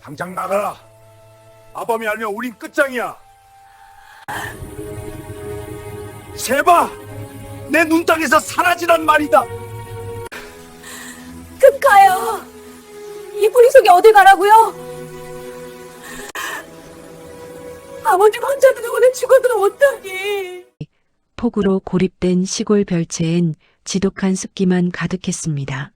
당장 나가라. 아범이 아니면 우린 끝장이야. 제발 내 눈땅에서 사라지란 말이다. 그럼 가요. 이 뿌리 속에 어딜 가라고요? 아버지 혼자는 오늘 죽어도 어떡해. 폭우로 고립된 시골 별채엔 지독한 습기만 가득했습니다.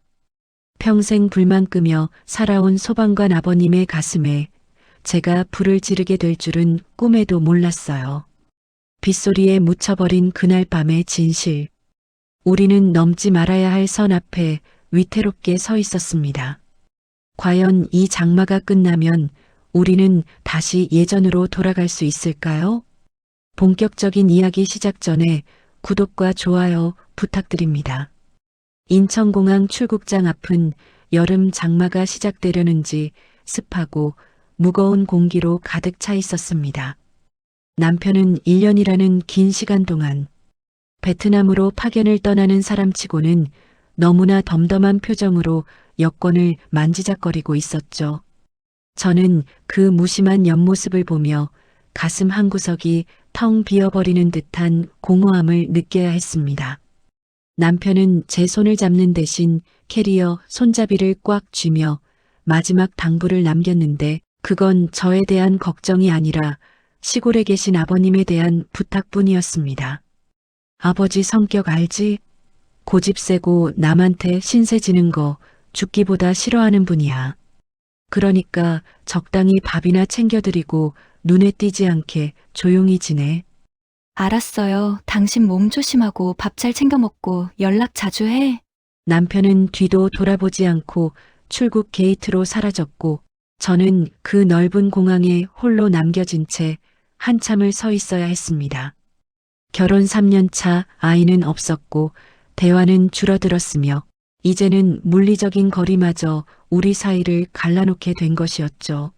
평생 불만 끄며 살아온 소방관 아버님의 가슴에 제가 불을 지르게 될 줄은 꿈에도 몰랐어요. 빗소리에 묻혀버린 그날 밤의 진실. 우리는 넘지 말아야 할 선 앞에 위태롭게 서 있었습니다. 과연 이 장마가 끝나면 우리는 다시 예전으로 돌아갈 수 있을까요? 본격적인 이야기 시작 전에 구독과 좋아요 부탁드립니다. 인천공항 출국장 앞은 여름 장마가 시작되려는지 습하고 무거운 공기로 가득 차 있었습니다. 남편은 1년이라는 긴 시간 동안 베트남으로 파견을 떠나는 사람치고는 너무나 덤덤한 표정으로 여권을 만지작거리고 있었죠. 저는 그 무심한 옆모습을 보며 가슴 한구석이 텅 비어버리는 듯한 공허함을 느껴야 했습니다. 남편은 제 손을 잡는 대신 캐리어 손잡이를 꽉 쥐며 마지막 당부를 남겼는데 그건 저에 대한 걱정이 아니라 시골에 계신 아버님에 대한 부탁뿐이었습니다. 아버지 성격 알지? 고집 세고 남한테 신세 지는 거 죽기보다 싫어하는 분이야. 그러니까 적당히 밥이나 챙겨드리고 눈에 띄지 않게 조용히 지내. 알았어요. 당신 몸 조심하고 밥 잘 챙겨 먹고 연락 자주 해. 남편은 뒤도 돌아보지 않고 출국 게이트로 사라졌고 저는 그 넓은 공항에 홀로 남겨진 채 한참을 서 있어야 했습니다. 결혼 3년 차 아이는 없었고 대화는 줄어들었으며 이제는 물리적인 거리마저 우리 사이를 갈라놓게 된 것이었죠.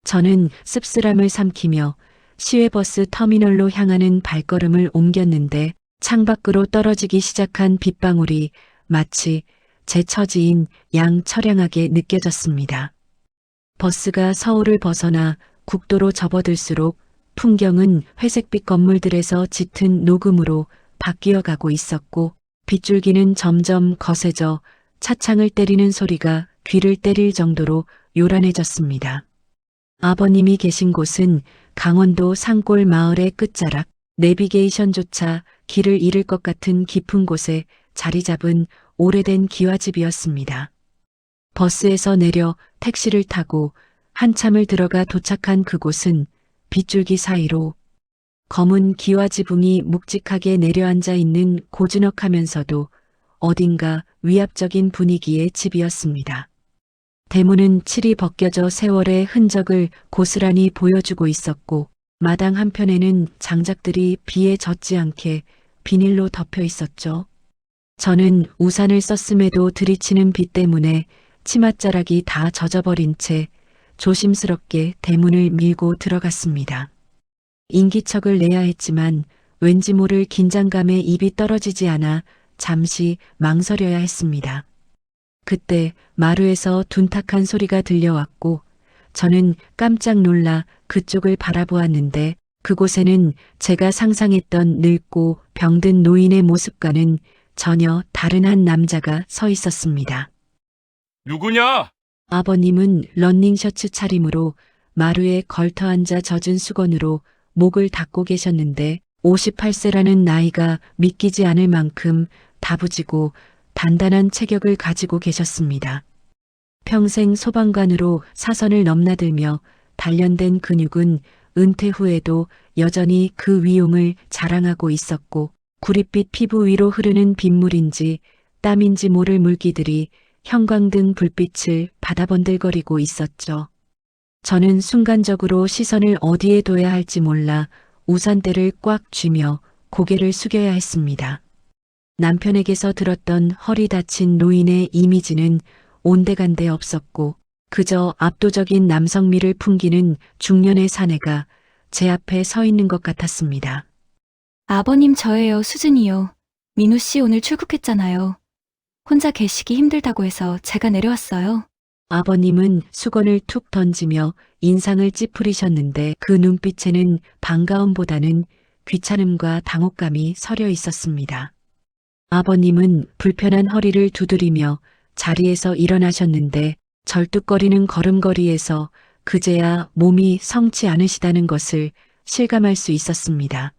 저는 씁쓸함을 삼키며 시외버스 터미널로 향하는 발걸음을 옮겼는데 창밖으로 떨어지기 시작한 빗방울이 마치 제 처지인 양처량하게 느껴졌습니다. 버스가 서울을 벗어나 국도로 접어들수록 풍경은 회색빛 건물들에서 짙은 녹음으로 바뀌어 가고 있었고 빗줄기는 점점 거세져 차창을 때리는 소리가 귀를 때릴 정도로 요란해졌습니다. 아버님이 계신 곳은 강원도 산골 마을의 끝자락, 내비게이션조차 길을 잃을 것 같은 깊은 곳에 자리 잡은 오래된 기와집이었습니다. 버스에서 내려 택시를 타고 한참을 들어가 도착한 그곳은 빗줄기 사이로 검은 기와지붕이 묵직하게 내려앉아 있는 고즈넉하면서도 어딘가 위압적인 분위기의 집이었습니다. 대문은 칠이 벗겨져 세월의 흔적을 고스란히 보여주고 있었고 마당 한편에는 장작들이 비에 젖지 않게 비닐로 덮여 있었죠. 저는 우산을 썼음에도 들이치는 비 때문에 치맛자락이 다 젖어버린 채 조심스럽게 대문을 밀고 들어갔습니다. 인기척을 내야 했지만 왠지 모를 긴장감에 입이 떨어지지 않아 잠시 망설여야 했습니다. 그때 마루에서 둔탁한 소리가 들려왔고 저는 깜짝 놀라 그쪽을 바라보았는데 그곳에는 제가 상상했던 늙고 병든 노인의 모습과는 전혀 다른 한 남자가 서 있었습니다. 누구냐? 아버님은 러닝셔츠 차림으로 마루에 걸터앉아 젖은 수건으로 목을 닦고 계셨는데 58세라는 나이가 믿기지 않을 만큼 다부지고 단단한 체격을 가지고 계셨습니다. 평생 소방관으로 사선을 넘나들며 단련된 근육은 은퇴 후에도 여전히 그 위용을 자랑하고 있었고 구릿빛 피부 위로 흐르는 빗물인지 땀인지 모를 물기들이 형광등 불빛을 바다번들거리고 있었죠. 저는 순간적으로 시선을 어디에 둬야 할지 몰라 우산대를 꽉 쥐며 고개를 숙여야 했습니다. 남편에게서 들었던 허리 다친 노인의 이미지는 온데간데 없었고 그저 압도적인 남성미를 풍기는 중년의 사내가 제 앞에 서 있는 것 같았습니다. 아버님 저예요, 수진이요. 민우 씨 오늘 출국했잖아요. 혼자 계시기 힘들다고 해서 제가 내려왔어요. 아버님은 수건을 툭 던지며 인상을 찌푸리셨는데 그 눈빛에는 반가움보다는 귀찮음과 당혹감이 서려 있었습니다. 아버님은 불편한 허리를 두드리며 자리에서 일어나셨는데 절뚝거리는 걸음걸이에서 그제야 몸이 성치 않으시다는 것을 실감할 수 있었습니다.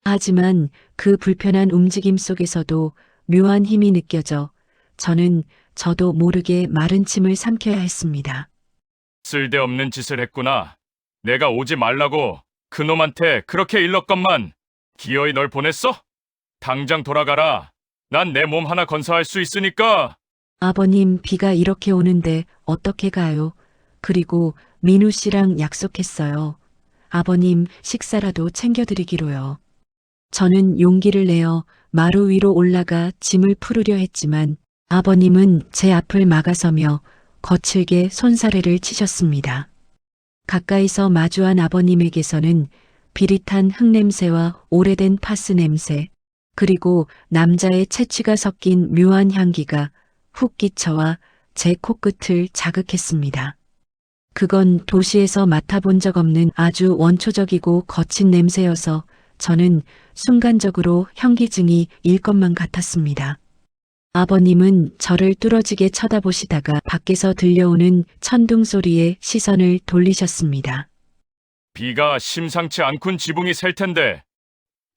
하지만 그 불편한 움직임 속에서도 묘한 힘이 느껴져 저도 모르게 마른 침을 삼켜야 했습니다. 쓸데없는 짓을 했구나. 내가 오지 말라고 그놈한테 그렇게 일렀건만 기어이 널 보냈어? 당장 돌아가라. 난 내 몸 하나 건사할 수 있으니까. 아버님, 비가 이렇게 오는데 어떻게 가요? 그리고 민우 씨랑 약속했어요. 아버님 식사라도 챙겨드리기로요. 저는 용기를 내어 마루 위로 올라가 짐을 풀으려 했지만 아버님은 제 앞을 막아서며 거칠게 손사래를 치셨습니다. 가까이서 마주한 아버님에게서는 비릿한 흙냄새와 오래된 파스 냄새, 그리고 남자의 채취가 섞인 묘한 향기가 훅 끼쳐와 제 코끝을 자극했습니다. 그건 도시에서 맡아본 적 없는 아주 원초적이고 거친 냄새여서 저는 순간적으로 현기증이 일 것만 같았습니다. 아버님은 저를 뚫어지게 쳐다보시다가 밖에서 들려오는 천둥 소리에 시선을 돌리셨습니다. 비가 심상치 않군 지붕이 셀 텐데.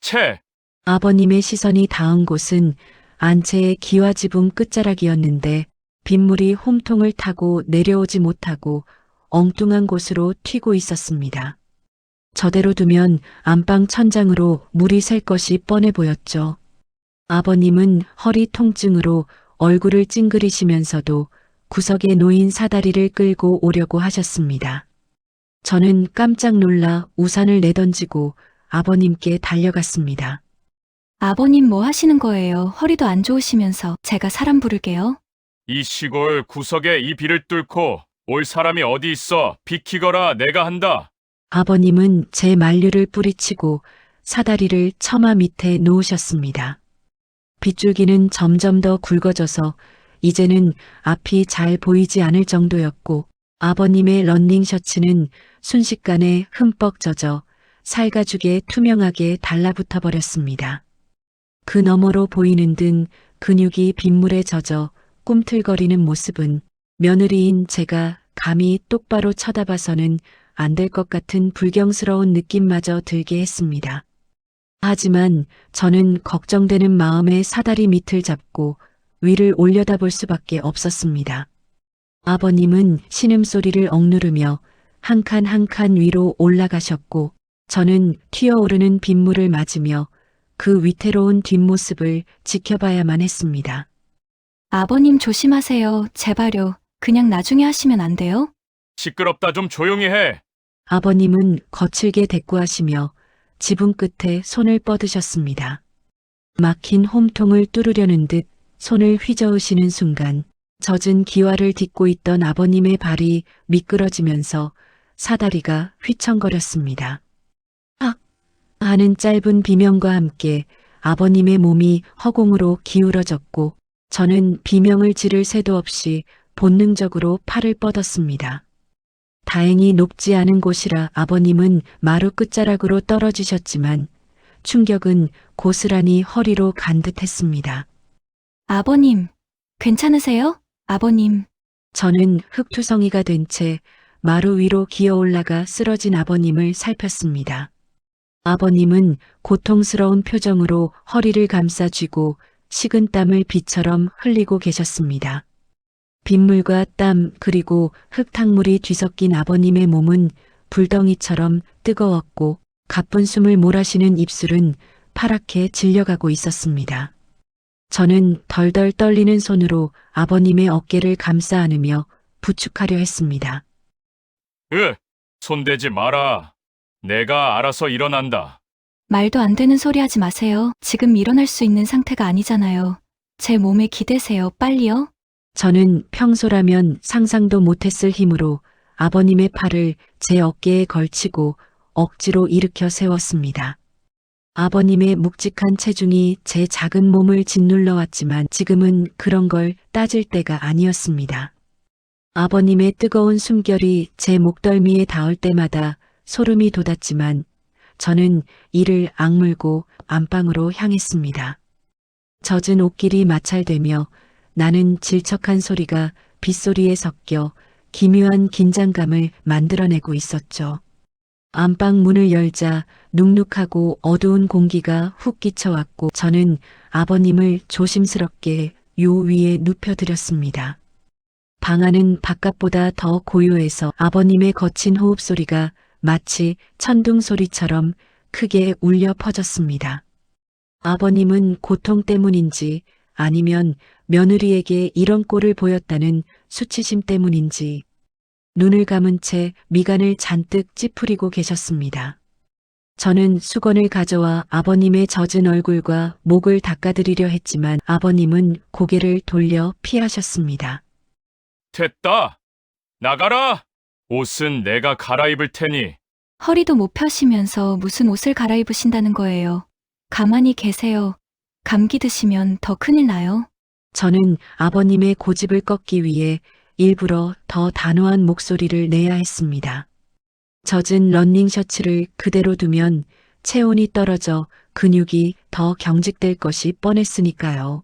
채! 아버님의 시선이 닿은 곳은 안채의 기와지붕 끝자락이었는데 빗물이 홈통을 타고 내려오지 못하고 엉뚱한 곳으로 튀고 있었습니다. 저대로 두면 안방 천장으로 물이 셀 것이 뻔해 보였죠. 아버님은 허리 통증으로 얼굴을 찡그리시면서도 구석에 놓인 사다리를 끌고 오려고 하셨습니다. 저는 깜짝 놀라 우산을 내던지고 아버님께 달려갔습니다. 아버님 뭐 하시는 거예요? 허리도 안 좋으시면서 제가 사람 부를게요. 이 시골 구석에 이 비를 뚫고 올 사람이 어디 있어? 비키거라 내가 한다. 아버님은 제 만류를 뿌리치고 사다리를 처마 밑에 놓으셨습니다. 빗줄기는 점점 더 굵어져서 이제는 앞이 잘 보이지 않을 정도였고 아버님의 러닝 셔츠는 순식간에 흠뻑 젖어 살가죽에 투명하게 달라붙어 버렸습니다. 그 너머로 보이는 등 근육이 빗물에 젖어 꿈틀거리는 모습은 며느리인 제가 감히 똑바로 쳐다봐서는 안 될 것 같은 불경스러운 느낌마저 들게 했습니다. 하지만 저는 걱정되는 마음에 사다리 밑을 잡고 위를 올려다볼 수밖에 없었습니다. 아버님은 신음소리를 억누르며 한 칸 한 칸 위로 올라가셨고 저는 튀어오르는 빗물을 맞으며 그 위태로운 뒷모습을 지켜봐야만 했습니다. 아버님 조심하세요. 제발요. 그냥 나중에 하시면 안 돼요? 시끄럽다 좀 조용히 해. 아버님은 거칠게 대꾸하시며 지붕 끝에 손을 뻗으셨습니다. 막힌 홈통을 뚫으려는 듯 손을 휘저으시는 순간 젖은 기와를 딛고 있던 아버님의 발이 미끄러지면서 사다리가 휘청거렸습니다. 악! 하는 짧은 비명과 함께 아버님의 몸이 허공으로 기울어졌고 저는 비명을 지를 새도 없이 본능적으로 팔을 뻗었습니다. 다행히 높지 않은 곳이라 아버님은 마루 끝자락으로 떨어지셨지만 충격은 고스란히 허리로 간 듯했습니다. 아버님, 괜찮으세요? 아버님. 저는 흙투성이가 된 채 마루 위로 기어 올라가 쓰러진 아버님을 살폈습니다. 아버님은 고통스러운 표정으로 허리를 감싸 쥐고 식은땀을 비처럼 흘리고 계셨습니다. 빗물과 땀 그리고 흙탕물이 뒤섞인 아버님의 몸은 불덩이처럼 뜨거웠고 가쁜 숨을 몰아쉬는 입술은 파랗게 질려가고 있었습니다. 저는 덜덜 떨리는 손으로 아버님의 어깨를 감싸 안으며 부축하려 했습니다. 손대지 마라. 내가 알아서 일어난다. 말도 안 되는 소리 하지 마세요. 지금 일어날 수 있는 상태가 아니잖아요. 제 몸에 기대세요. 빨리요. 저는 평소라면 상상도 못했을 힘으로 아버님의 팔을 제 어깨에 걸치고 억지로 일으켜 세웠습니다. 아버님의 묵직한 체중이 제 작은 몸을 짓눌러 왔지만 지금은 그런 걸 따질 때가 아니었습니다. 아버님의 뜨거운 숨결이 제 목덜미에 닿을 때마다 소름이 돋았지만 저는 이를 악물고 안방으로 향했습니다. 젖은 옷길이 마찰되며 나는 질척한 소리가 빗소리에 섞여 기묘한 긴장감을 만들어내고 있었죠. 안방 문을 열자 눅눅하고 어두운 공기가 훅 끼쳐왔고 저는 아버님을 조심스럽게 요 위에 눕혀드렸습니다. 방 안은 바깥보다 더 고요해서 아버님의 거친 호흡 소리가 마치 천둥 소리처럼 크게 울려 퍼졌습니다. 아버님은 고통 때문인지 아니면 며느리에게 이런 꼴을 보였다는 수치심 때문인지 눈을 감은 채 미간을 잔뜩 찌푸리고 계셨습니다. 저는 수건을 가져와 아버님의 젖은 얼굴과 목을 닦아드리려 했지만 아버님은 고개를 돌려 피하셨습니다. 됐다. 나가라. 옷은 내가 갈아입을 테니. 허리도 못 펴시면서 무슨 옷을 갈아입으신다는 거예요. 가만히 계세요. 감기 드시면 더 큰일 나요. 저는 아버님의 고집을 꺾기 위해 일부러 더 단호한 목소리를 내야 했습니다. 젖은 러닝 셔츠를 그대로 두면 체온이 떨어져 근육이 더 경직될 것이 뻔했으니까요.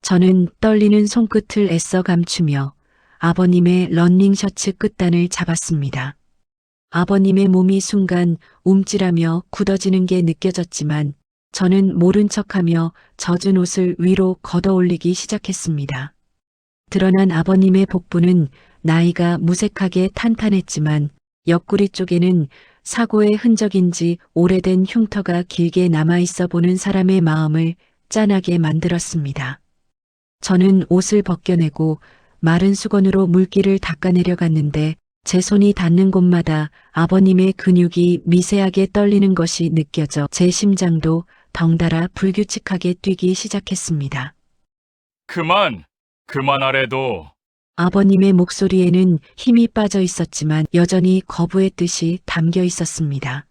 저는 떨리는 손끝을 애써 감추며 아버님의 러닝 셔츠 끝단을 잡았습니다. 아버님의 몸이 순간 움찔하며 굳어지는 게 느껴졌지만 저는 모른 척하며 젖은 옷을 위로 걷어올리기 시작했습니다. 드러난 아버님의 복부는 나이가 무색하게 탄탄했지만 옆구리 쪽에는 사고의 흔적인지 오래된 흉터가 길게 남아있어 보는 사람의 마음을 짠하게 만들었습니다. 저는 옷을 벗겨내고 마른 수건으로 물기를 닦아내려 갔는데 제 손이 닿는 곳마다 아버님의 근육이 미세하게 떨리는 것이 느껴져 제 심장도 덩달아 불규칙하게 뛰기 시작했습니다. 그만하래도. 아버님의 목소리에는 힘이 빠져 있었지만 여전히 거부의 뜻이 담겨 있었습니다.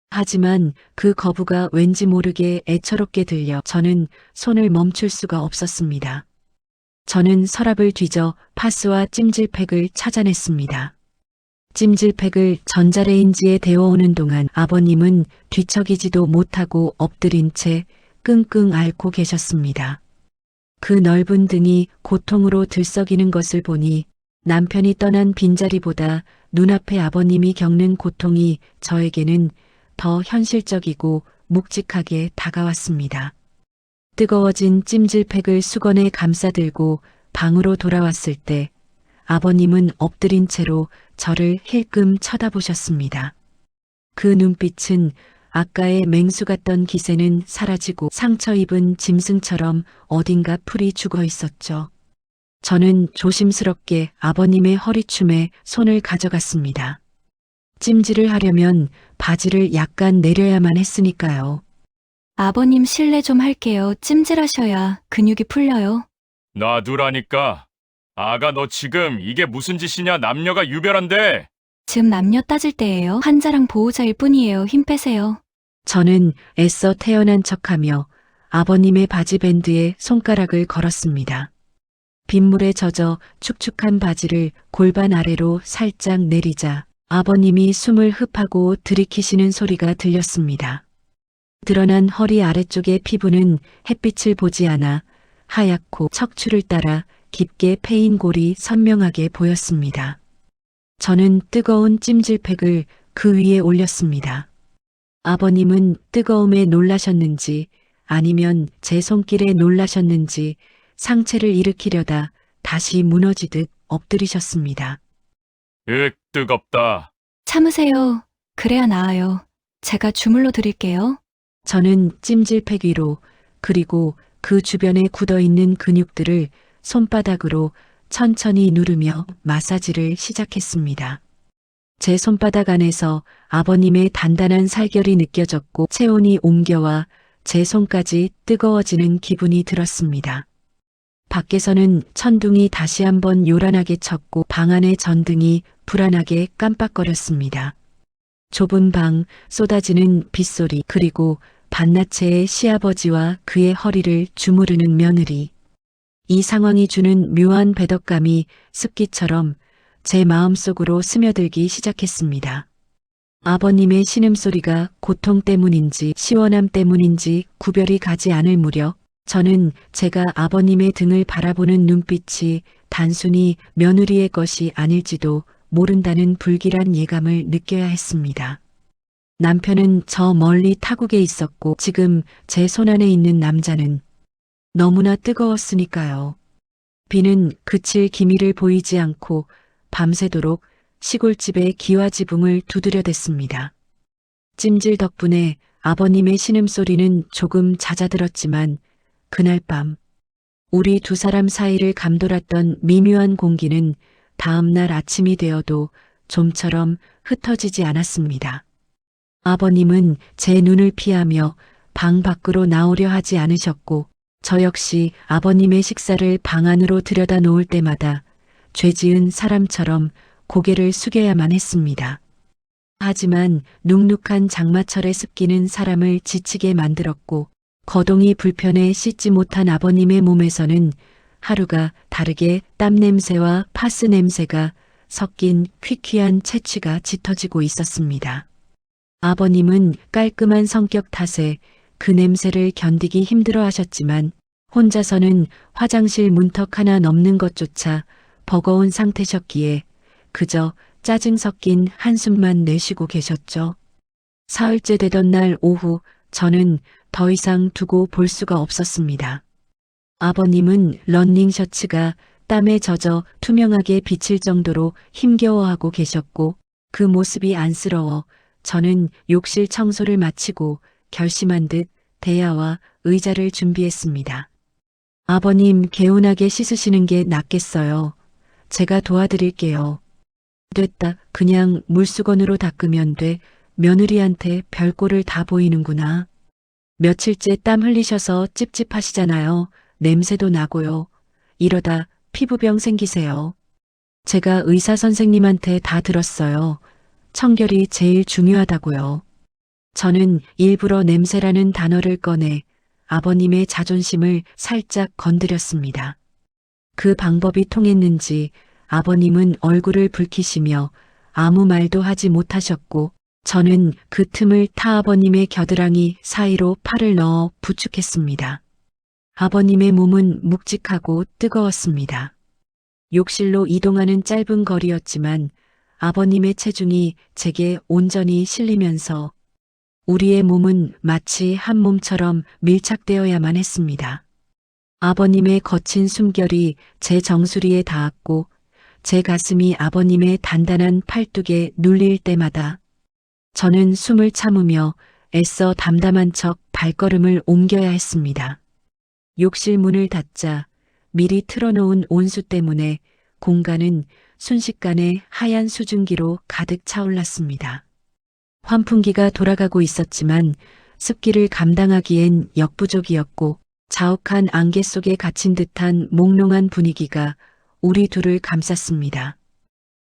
하지만 그 거부가 왠지 모르게 애처롭게 들려 저는 손을 멈출 수가 없었습니다. 저는 서랍을 뒤져 파스와 찜질팩을 찾아냈습니다. 찜질팩을 전자레인지에 데워오는 동안 아버님은 뒤척이지도 못하고 엎드린 채 끙끙 앓고 계셨습니다. 그 넓은 등이 고통으로 들썩이는 것을 보니 남편이 떠난 빈자리보다 눈앞에 아버님이 겪는 고통이 저에게는 더 현실적이고 묵직하게 다가왔습니다. 뜨거워진 찜질팩을 수건에 감싸들고 방으로 돌아왔을 때 아버님은 엎드린 채로 저를 힐끔 쳐다보셨습니다. 그 눈빛은 아까의 맹수 같던 기세는 사라지고 상처 입은 짐승처럼 어딘가 풀이 죽어 있었죠. 저는 조심스럽게 아버님의 허리춤에 손을 가져갔습니다. 찜질을 하려면 바지를 약간 내려야만 했으니까요. 아버님 실례 좀 할게요. 찜질하셔야 근육이 풀려요. 놔두라니까. 아가 너 지금 이게 무슨 짓이냐. 남녀가 유별한데. 지금 남녀 따질 때예요. 환자랑 보호자일 뿐이에요. 힘 빼세요. 저는 애써 태어난 척하며 아버님의 바지 밴드에 손가락을 걸었습니다. 빗물에 젖어 축축한 바지를 골반 아래로 살짝 내리자 아버님이 숨을 흡하고 들이키시는 소리가 들렸습니다. 드러난 허리 아래쪽의 피부는 햇빛을 보지 않아 하얗고 척추를 따라 깊게 패인 골이 선명하게 보였습니다. 저는 뜨거운 찜질팩을 그 위에 올렸습니다. 아버님은 뜨거움에 놀라셨는지 아니면 제 손길에 놀라셨는지 상체를 일으키려다 다시 무너지듯 엎드리셨습니다. 뜨겁다. 참으세요. 그래야 나아요. 제가 주물러 드릴게요. 저는 찜질팩 위로 그리고 그 주변에 굳어있는 근육들을 손바닥으로 천천히 누르며 마사지를 시작했습니다. 제 손바닥 안에서 아버님의 단단한 살결이 느껴졌고 체온이 옮겨와 제 손까지 뜨거워지는 기분이 들었습니다. 밖에서는 천둥이 다시 한번 요란하게 쳤고 방 안의 전등이 불안하게 깜빡거렸습니다. 좁은 방, 쏟아지는 빗소리, 그리고 반나체의 시아버지와 그의 허리를 주무르는 며느리. 이 상황이 주는 묘한 배덕감이 습기처럼 제 마음속으로 스며들기 시작했습니다. 아버님의 신음소리가 고통 때문인지 시원함 때문인지 구별이 가지 않을 무렵 저는 제가 아버님의 등을 바라보는 눈빛이 단순히 며느리의 것이 아닐지도 모른다는 불길한 예감을 느껴야 했습니다. 남편은 저 멀리 타국에 있었고 지금 제 손안에 있는 남자는 너무나 뜨거웠으니까요. 비는 그칠 기미를 보이지 않고 밤새도록 시골집의 기와지붕을 두드려댔습니다. 찜질 덕분에 아버님의 신음소리는 조금 잦아들었지만 그날 밤 우리 두 사람 사이를 감돌았던 미묘한 공기는 다음 날 아침이 되어도 좀처럼 흩어지지 않았습니다. 아버님은 제 눈을 피하며 방 밖으로 나오려 하지 않으셨고 저 역시 아버님의 식사를 방 안으로 들여다 놓을 때마다 죄지은 사람처럼 고개를 숙여야만 했습니다. 하지만 눅눅한 장마철의 습기는 사람을 지치게 만들었고 거동이 불편해 씻지 못한 아버님의 몸에서는 하루가 다르게 땀 냄새와 파스 냄새가 섞인 퀴퀴한 채취가 짙어지고 있었습니다. 아버님은 깔끔한 성격 탓에 그 냄새를 견디기 힘들어 하셨지만 혼자서는 화장실 문턱 하나 넘는 것조차 버거운 상태셨기에 그저 짜증 섞인 한숨만 내쉬고 계셨죠. 사흘째 되던 날 오후 저는 더 이상 두고 볼 수가 없었습니다. 아버님은 러닝 셔츠가 땀에 젖어 투명하게 비칠 정도로 힘겨워하고 계셨고 그 모습이 안쓰러워 저는 욕실 청소를 마치고 결심한 듯 대야와 의자를 준비했습니다. 아버님 개운하게 씻으시는 게 낫겠어요. 제가 도와드릴게요. 됐다. 그냥 물수건으로 닦으면 돼. 며느리한테 별꼴을 다 보이는구나. 며칠째 땀 흘리셔서 찝찝하시잖아요. 냄새도 나고요. 이러다 피부병 생기세요. 제가 의사 선생님한테 다 들었어요. 청결이 제일 중요하다고요. 저는 일부러 냄새라는 단어를 꺼내 아버님의 자존심을 살짝 건드렸습니다. 그 방법이 통했는지 아버님은 얼굴을 붉히시며 아무 말도 하지 못하셨고 저는 그 틈을 타 아버님의 겨드랑이 사이로 팔을 넣어 부축했습니다. 아버님의 몸은 묵직하고 뜨거웠습니다. 욕실로 이동하는 짧은 거리였지만 아버님의 체중이 제게 온전히 실리면서 우리의 몸은 마치 한 몸처럼 밀착되어야만 했습니다. 아버님의 거친 숨결이 제 정수리에 닿았고 제 가슴이 아버님의 단단한 팔뚝에 눌릴 때마다 저는 숨을 참으며 애써 담담한 척 발걸음을 옮겨야 했습니다. 욕실 문을 닫자 미리 틀어놓은 온수 때문에 공간은 순식간에 하얀 수증기로 가득 차올랐습니다. 환풍기가 돌아가고 있었지만 습기를 감당하기엔 역부족이었고 자욱한 안개 속에 갇힌 듯한 몽롱한 분위기가 우리 둘을 감쌌습니다.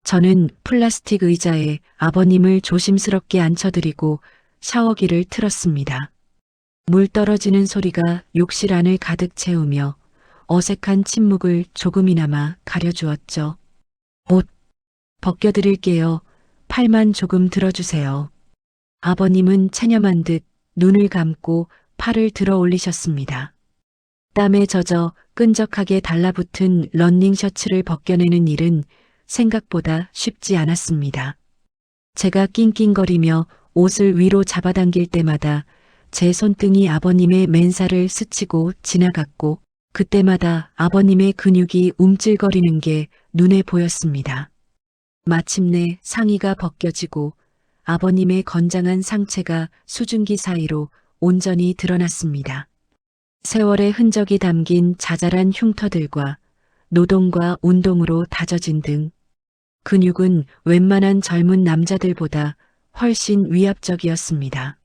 저는 플라스틱 의자에 아버님을 조심스럽게 앉혀드리고 샤워기를 틀었습니다. 물 떨어지는 소리가 욕실 안을 가득 채우며 어색한 침묵을 조금이나마 가려주었죠. 옷 벗겨드릴게요. 팔만 조금 들어주세요. 아버님은 체념한 듯 눈을 감고 팔을 들어 올리셨습니다. 땀에 젖어 끈적하게 달라붙은 러닝 셔츠를 벗겨내는 일은 생각보다 쉽지 않았습니다. 제가 낑낑거리며 옷을 위로 잡아당길 때마다 제 손등이 아버님의 맨살을 스치고 지나갔고 그때마다 아버님의 근육이 움찔거리는 게 눈에 보였습니다. 마침내 상의가 벗겨지고 아버님의 건장한 상체가 수증기 사이로 온전히 드러났습니다. 세월의 흔적이 담긴 자잘한 흉터들과 노동과 운동으로 다져진 등 근육은 웬만한 젊은 남자들보다 훨씬 위압적이었습니다.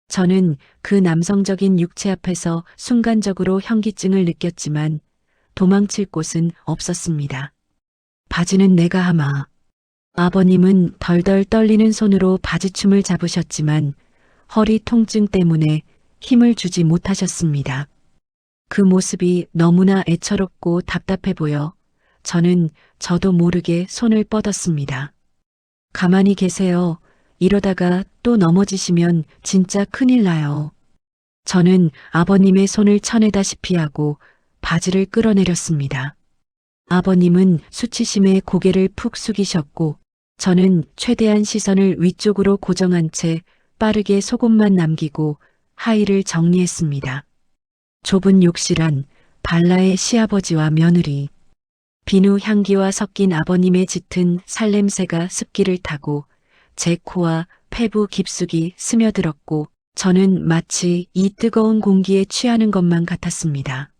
저는 그 남성적인 육체 앞에서 순간적으로 현기증을 느꼈지만 도망칠 곳은 없었습니다. 바지는 내가 하마. 아버님은 덜덜 떨리는 손으로 바지춤을 잡으셨지만 허리 통증 때문에 힘을 주지 못하셨습니다. 그 모습이 너무나 애처롭고 답답해 보여 저도 모르게 손을 뻗었습니다. 가만히 계세요. 이러다가 또 넘어지시면 진짜 큰일 나요. 저는 아버님의 손을 쳐내다시피 하고 바지를 끌어내렸습니다. 아버님은 수치심에 고개를 푹 숙이셨고 저는 최대한 시선을 위쪽으로 고정한 채 빠르게 속옷만 남기고 하의를 정리했습니다. 좁은 욕실 안 발라의 시아버지와 며느리, 비누 향기와 섞인 아버님의 짙은 살냄새가 습기를 타고 제 코와 폐부 깊숙이 스며들었고 저는 마치 이 뜨거운 공기에 취하는 것만 같았습니다.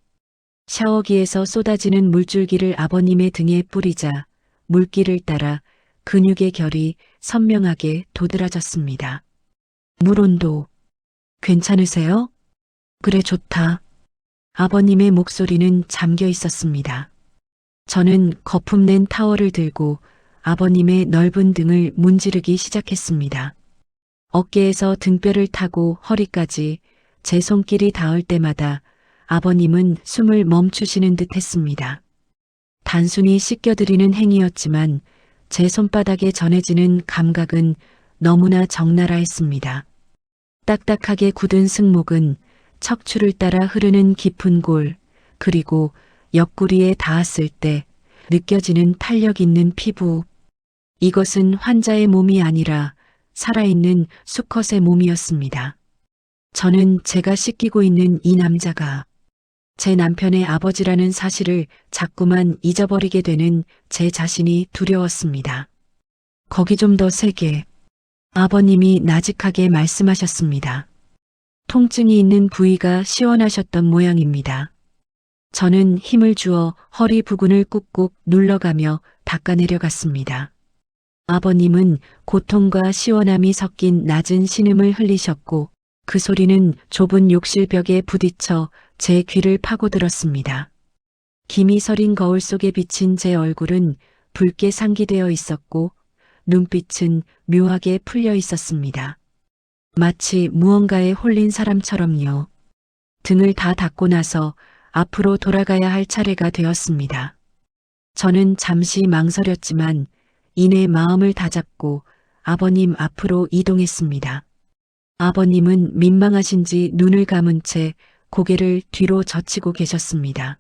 샤워기에서 쏟아지는 물줄기를 아버님의 등에 뿌리자 물기를 따라 근육의 결이 선명하게 도드라졌습니다. 물 온도 괜찮으세요? 그래 좋다. 아버님의 목소리는 잠겨 있었습니다. 저는 거품 낸 타월을 들고 아버님의 넓은 등을 문지르기 시작했습니다. 어깨에서 등뼈를 타고 허리까지 제 손길이 닿을 때마다 아버님은 숨을 멈추시는 듯 했습니다. 단순히 씻겨드리는 행위였지만 제 손바닥에 전해지는 감각은 너무나 적나라했습니다. 딱딱하게 굳은 승모근, 척추를 따라 흐르는 깊은 골, 그리고 옆구리에 닿았을 때 느껴지는 탄력 있는 피부. 이것은 환자의 몸이 아니라 살아있는 수컷의 몸이었습니다. 저는 제가 씻기고 있는 이 남자가 제 남편의 아버지라는 사실을 자꾸만 잊어버리게 되는 제 자신이 두려웠습니다. 거기 좀 더 세게. 아버님이 나직하게 말씀하셨습니다. 통증이 있는 부위가 시원하셨던 모양입니다. 저는 힘을 주어 허리 부근을 꾹꾹 눌러가며 닦아내려갔습니다. 아버님은 고통과 시원함이 섞인 낮은 신음을 흘리셨고 그 소리는 좁은 욕실 벽에 부딪혀 제 귀를 파고들었습니다. 김이 서린 거울 속에 비친 제 얼굴은 붉게 상기되어 있었고 눈빛은 묘하게 풀려 있었습니다. 마치 무언가에 홀린 사람처럼요. 등을 다 닦고 나서 앞으로 돌아가야 할 차례가 되었습니다. 저는 잠시 망설였지만 이내 마음을 다잡고 아버님 앞으로 이동했습니다. 아버님은 민망하신지 눈을 감은 채 고개를 뒤로 젖히고 계셨습니다.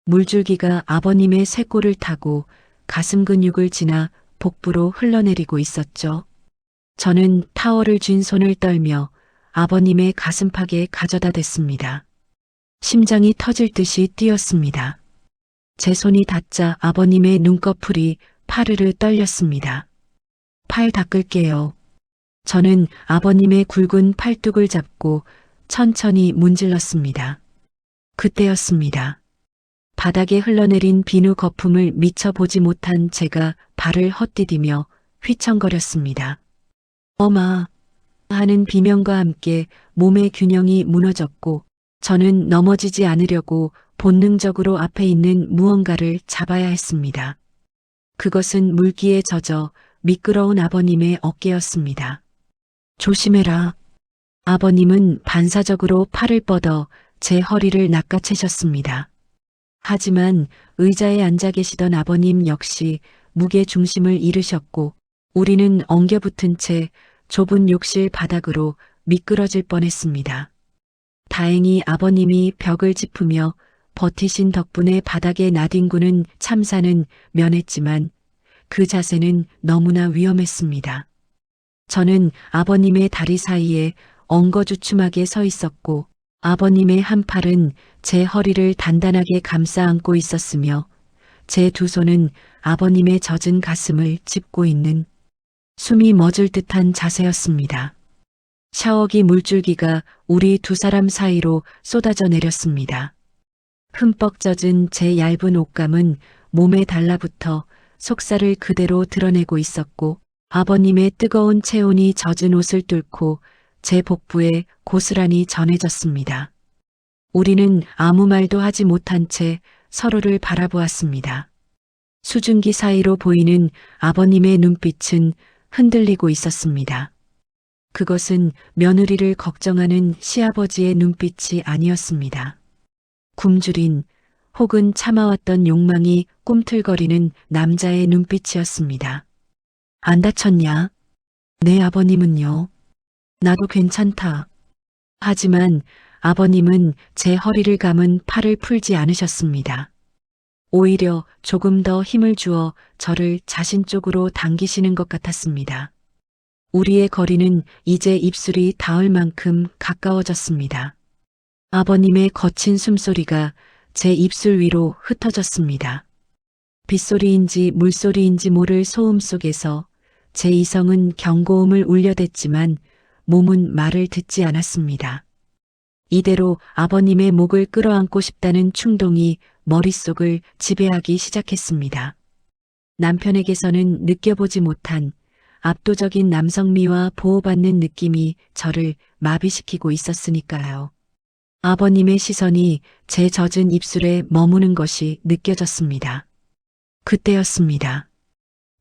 물줄기가 아버님의 쇄골을 타고 가슴 근육을 지나 복부로 흘러내리고 있었죠. 저는 타월을 쥔 손을 떨며 아버님의 가슴팍에 가져다 댔습니다. 심장이 터질 듯이 뛰었습니다. 제 손이 닿자 아버님의 눈꺼풀이 파르르 떨렸습니다. 팔 닦을게요. 저는 아버님의 굵은 팔뚝을 잡고 천천히 문질렀습니다. 그때였습니다. 바닥에 흘러내린 비누 거품을 미처 보지 못한 제가 발을 헛디디며 휘청거렸습니다. 어마 하는 비명과 함께 몸의 균형이 무너졌고 저는 넘어지지 않으려고 본능적으로 앞에 있는 무언가를 잡아야 했습니다. 그것은 물기에 젖어 미끄러운 아버님의 어깨였습니다. 조심해라. 아버님은 반사적으로 팔을 뻗어 제 허리를 낚아채셨습니다. 하지만 의자에 앉아 계시던 아버님 역시 무게 중심을 잃으셨고 우리는 엉겨붙은 채 좁은 욕실 바닥으로 미끄러질 뻔했습니다. 다행히 아버님이 벽을 짚으며 버티신 덕분에 바닥에 나뒹구는 참사는 면했지만 그 자세는 너무나 위험했습니다. 저는 아버님의 다리 사이에 엉거주춤하게 서 있었고 아버님의 한 팔은 제 허리를 단단하게 감싸 안고 있었으며 제 두 손은 아버님의 젖은 가슴을 짚고 있는 숨이 멎을 듯한 자세였습니다. 샤워기 물줄기가 우리 두 사람 사이로 쏟아져 내렸습니다. 흠뻑 젖은 제 얇은 옷감은 몸에 달라붙어 속살을 그대로 드러내고 있었고 아버님의 뜨거운 체온이 젖은 옷을 뚫고 제 복부에 고스란히 전해졌습니다. 우리는 아무 말도 하지 못한 채 서로를 바라보았습니다. 수증기 사이로 보이는 아버님의 눈빛은 흔들리고 있었습니다. 그것은 며느리를 걱정하는 시아버지의 눈빛이 아니었습니다. 굶주린 혹은 참아왔던 욕망이 꿈틀거리는 남자의 눈빛이었습니다. 안 다쳤냐? 네, 아버님은요? 나도 괜찮다. 하지만 아버님은 제 허리를 감은 팔을 풀지 않으셨습니다. 오히려 조금 더 힘을 주어 저를 자신 쪽으로 당기시는 것 같았습니다. 우리의 거리는 이제 입술이 닿을 만큼 가까워졌습니다. 아버님의 거친 숨소리가 제 입술 위로 흩어졌습니다. 빗소리인지 물소리인지 모를 소음 속에서 제 이성은 경고음을 울려댔지만 몸은 말을 듣지 않았습니다. 이대로 아버님의 목을 끌어안고 싶다는 충동이 머릿속을 지배하기 시작했습니다. 남편에게서는 느껴보지 못한 압도적인 남성미와 보호받는 느낌이 저를 마비시키고 있었으니까요. 아버님의 시선이 제 젖은 입술에 머무는 것이 느껴졌습니다. 그때였습니다.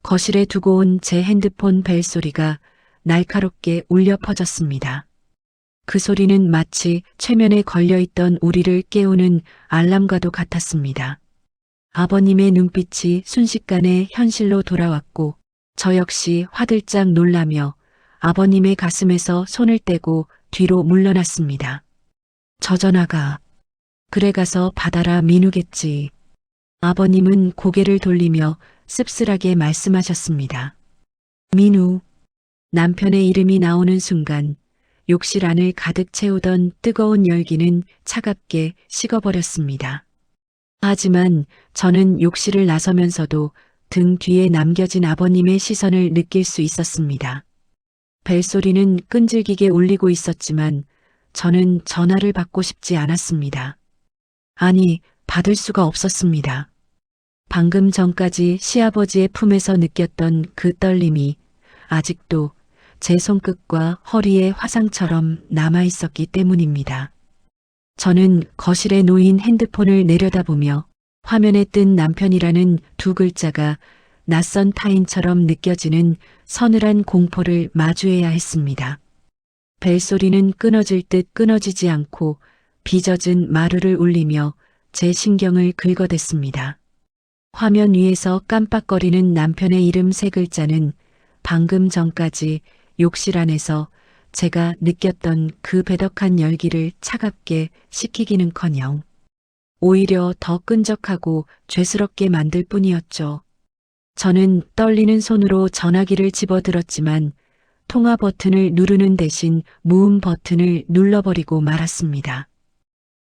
거실에 두고 온 제 핸드폰 벨소리가 날카롭게 울려 퍼졌습니다. 그 소리는 마치 최면에 걸려있던 우리를 깨우는 알람과도 같았습니다. 아버님의 눈빛이 순식간에 현실로 돌아왔고 저 역시 화들짝 놀라며 아버님의 가슴에서 손을 떼고 뒤로 물러났습니다. 저 전화가 그래 가서 받아라 민우겠지. 아버님은 고개를 돌리며 씁쓸하게 말씀하셨습니다. 민우. 남편의 이름이 나오는 순간 욕실 안을 가득 채우던 뜨거운 열기는 차갑게 식어버렸습니다. 하지만 저는 욕실을 나서면서도 등 뒤에 남겨진 아버님의 시선을 느낄 수 있었습니다. 벨소리는 끈질기게 울리고 있었지만 저는 전화를 받고 싶지 않았습니다. 아니, 받을 수가 없었습니다. 방금 전까지 시아버지의 품에서 느꼈던 그 떨림이 아직도 제 손끝과 허리에 화상처럼 남아있었기 때문입니다. 저는 거실에 놓인 핸드폰을 내려다보며 화면에 뜬 남편이라는 두 글자가 낯선 타인처럼 느껴지는 서늘한 공포를 마주해야 했습니다. 벨소리는 끊어질 듯 끊어지지 않고 빚어진 마루를 울리며 제 신경을 긁어댔습니다. 화면 위에서 깜빡거리는 남편의 이름 세 글자는 방금 전까지 욕실 안에서 제가 느꼈던 그 배덕한 열기를 차갑게 식히기는커녕 오히려 더 끈적하고 죄스럽게 만들 뿐이었죠. 저는 떨리는 손으로 전화기를 집어들었지만 통화 버튼을 누르는 대신 무음 버튼을 눌러버리고 말았습니다.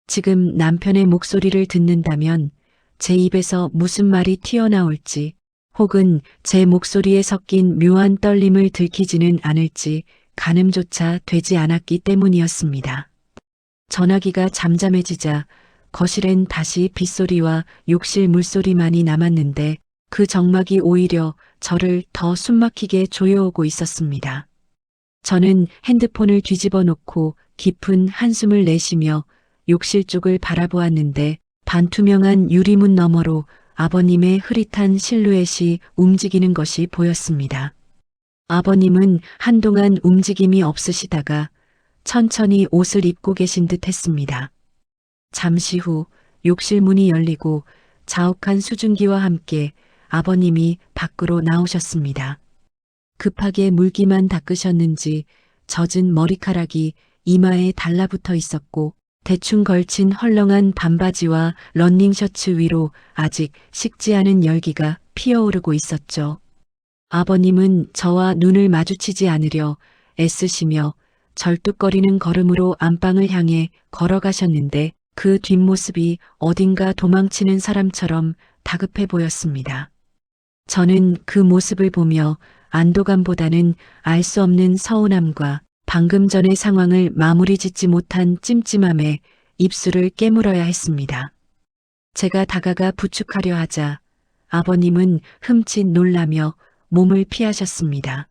지금 남편의 목소리를 듣는다면 제 입에서 무슨 말이 튀어나올지 혹은 제 목소리에 섞인 묘한 떨림을 들키지는 않을지 가늠조차 되지 않았기 때문이었습니다. 전화기가 잠잠해지자 거실엔 다시 빗소리와 욕실 물소리만이 남았는데 그 정막이 오히려 저를 더 숨막히게 조여오고 있었습니다. 저는 핸드폰을 뒤집어 놓고 깊은 한숨을 내쉬며 욕실 쪽을 바라보았는데 반투명한 유리문 너머로 아버님의 흐릿한 실루엣이 움직이는 것이 보였습니다. 아버님은 한동안 움직임이 없으시다가 천천히 옷을 입고 계신 듯 했습니다. 잠시 후 욕실 문이 열리고 자욱한 수증기와 함께 아버님이 밖으로 나오셨습니다. 급하게 물기만 닦으셨는지 젖은 머리카락이 이마에 달라붙어 있었고 대충 걸친 헐렁한 반바지와 러닝셔츠 위로 아직 식지 않은 열기가 피어오르고 있었죠. 아버님은 저와 눈을 마주치지 않으려 애쓰시며 절뚝거리는 걸음으로 안방을 향해 걸어가셨는데 그 뒷모습이 어딘가 도망치는 사람처럼 다급해 보였습니다. 저는 그 모습을 보며 안도감보다는 알 수 없는 서운함과 방금 전의 상황을 마무리 짓지 못한 찜찜함에 입술을 깨물어야 했습니다. 제가 다가가 부축하려 하자 아버님은 흠칫 놀라며 몸을 피하셨습니다.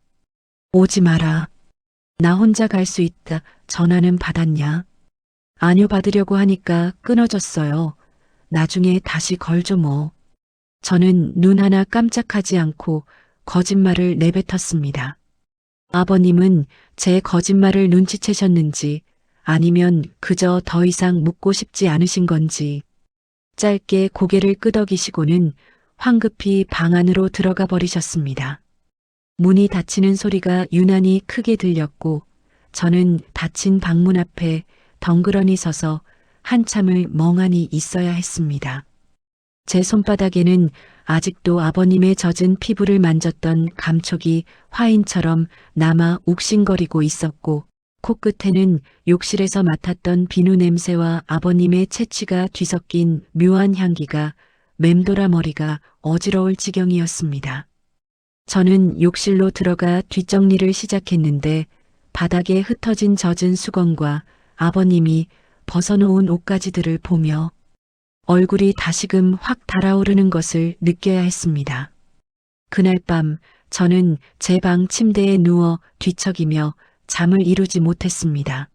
오지 마라. 나 혼자 갈 수 있다. 전화는 받았냐? 아니요, 받으려고 하니까 끊어졌어요. 나중에 다시 걸죠 뭐. 저는 눈 하나 깜짝하지 않고 거짓말을 내뱉었습니다. 아버님은 제 거짓말을 눈치채셨는지 아니면 그저 더 이상 묻고 싶지 않으신 건지 짧게 고개를 끄덕이시고는 황급히 방 안으로 들어가 버리셨습니다. 문이 닫히는 소리가 유난히 크게 들렸고 저는 닫힌 방문 앞에 덩그러니 서서 한참을 멍하니 있어야 했습니다. 제 손바닥에는 아직도 아버님의 젖은 피부를 만졌던 감촉이 화인처럼 남아 욱신거리고 있었고 코끝에는 욕실에서 맡았던 비누 냄새와 아버님의 채취가 뒤섞인 묘한 향기가 맴돌아 머리가 어지러울 지경이었습니다. 저는 욕실로 들어가 뒷정리를 시작했는데 바닥에 흩어진 젖은 수건과 아버님이 벗어놓은 옷가지들을 보며 얼굴이 다시금 확 달아오르는 것을 느껴야 했습니다. 그날 밤 저는 제 방 침대에 누워 뒤척이며 잠을 이루지 못했습니다.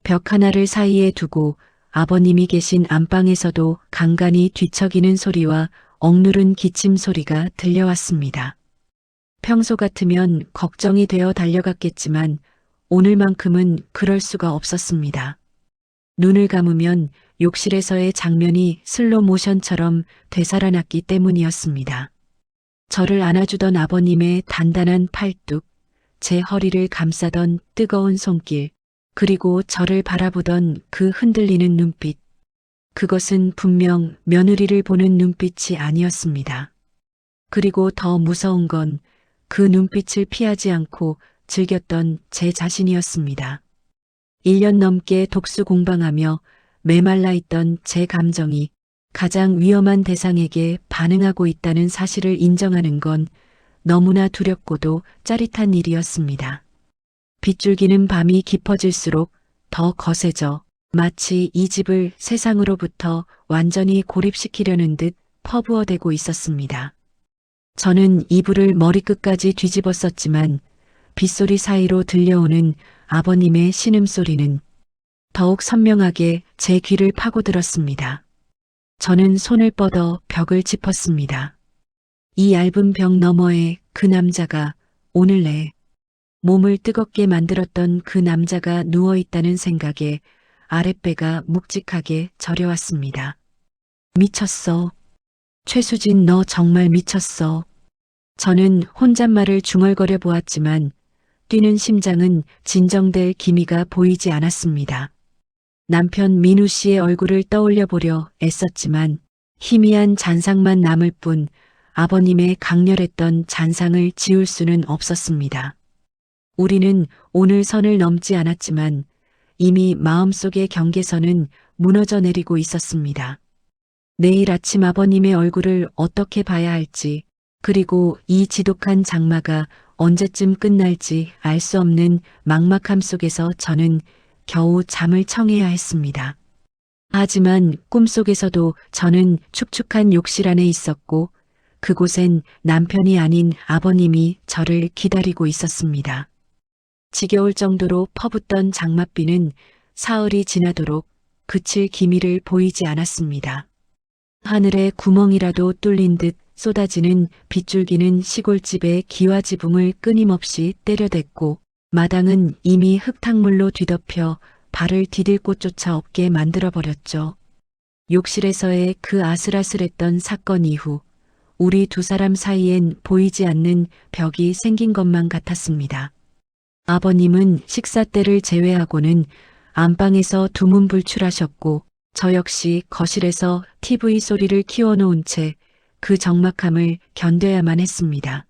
벽 하나를 사이에 두고 아버님이 계신 안방에서도 간간히 뒤척이는 소리와 억누른 기침 소리가 들려왔습니다. 평소 같으면 걱정이 되어 달려갔겠지만 오늘만큼은 그럴 수가 없었습니다. 눈을 감으면 욕실에서의 장면이 슬로 모션처럼 되살아났기 때문이었습니다. 저를 안아주던 아버님의 단단한 팔뚝, 제 허리를 감싸던 뜨거운 손길, 그리고 저를 바라보던 그 흔들리는 눈빛. 그것은 분명 며느리를 보는 눈빛이 아니었습니다. 그리고 더 무서운 건 그 눈빛을 피하지 않고 즐겼던 제 자신이었습니다. 1년 넘게 독수 공방하며 메말라 있던 제 감정이 가장 위험한 대상에게 반응하고 있다는 사실을 인정하는 건 너무나 두렵고도 짜릿한 일이었습니다. 빗줄기는 밤이 깊어질수록 더 거세져 마치 이 집을 세상으로부터 완전히 고립시키려는 듯 퍼부어대고 있었습니다. 저는 이불을 머리끝까지 뒤집었었지만 빗소리 사이로 들려오는 아버님의 신음소리는 더욱 선명하게 제 귀를 파고들었습니다. 저는 손을 뻗어 벽을 짚었습니다. 이 얇은 벽 너머에 그 남자가 오늘 내 몸을 뜨겁게 만들었던 그 남자가 누워있다는 생각에 아랫배가 묵직하게 저려왔습니다. 미쳤어. 최수진, 너 정말 미쳤어. 저는 혼잣말을 중얼거려 보았지만 뛰는 심장은 진정될 기미가 보이지 않았습니다. 남편 민우 씨의 얼굴을 떠올려 보려 애썼지만 희미한 잔상만 남을 뿐 아버님의 강렬했던 잔상을 지울 수는 없었습니다. 우리는 오늘 선을 넘지 않았지만 이미 마음속의 경계선은 무너져 내리고 있었습니다. 내일 아침 아버님의 얼굴을 어떻게 봐야 할지, 그리고 이 지독한 장마가 언제쯤 끝날지 알 수 없는 막막함 속에서 저는 겨우 잠을 청해야 했습니다. 하지만 꿈속에서도 저는 축축한 욕실 안에 있었고 그곳엔 남편이 아닌 아버님이 저를 기다리고 있었습니다. 지겨울 정도로 퍼붓던 장맛비는 사흘이 지나도록 그칠 기미를 보이지 않았습니다. 하늘에 구멍이라도 뚫린 듯 쏟아지는 빗줄기는 시골집의 기와지붕을 끊임없이 때려댔고 마당은 이미 흙탕물로 뒤덮여 발을 디딜 곳조차 없게 만들어버렸죠. 욕실에서의 그 아슬아슬했던 사건 이후 우리 두 사람 사이엔 보이지 않는 벽이 생긴 것만 같았습니다. 아버님은 식사 때를 제외하고는 안방에서 두문불출하셨고 저 역시 거실에서 TV 소리를 키워놓은 채 그 적막함을 견뎌야만 했습니다.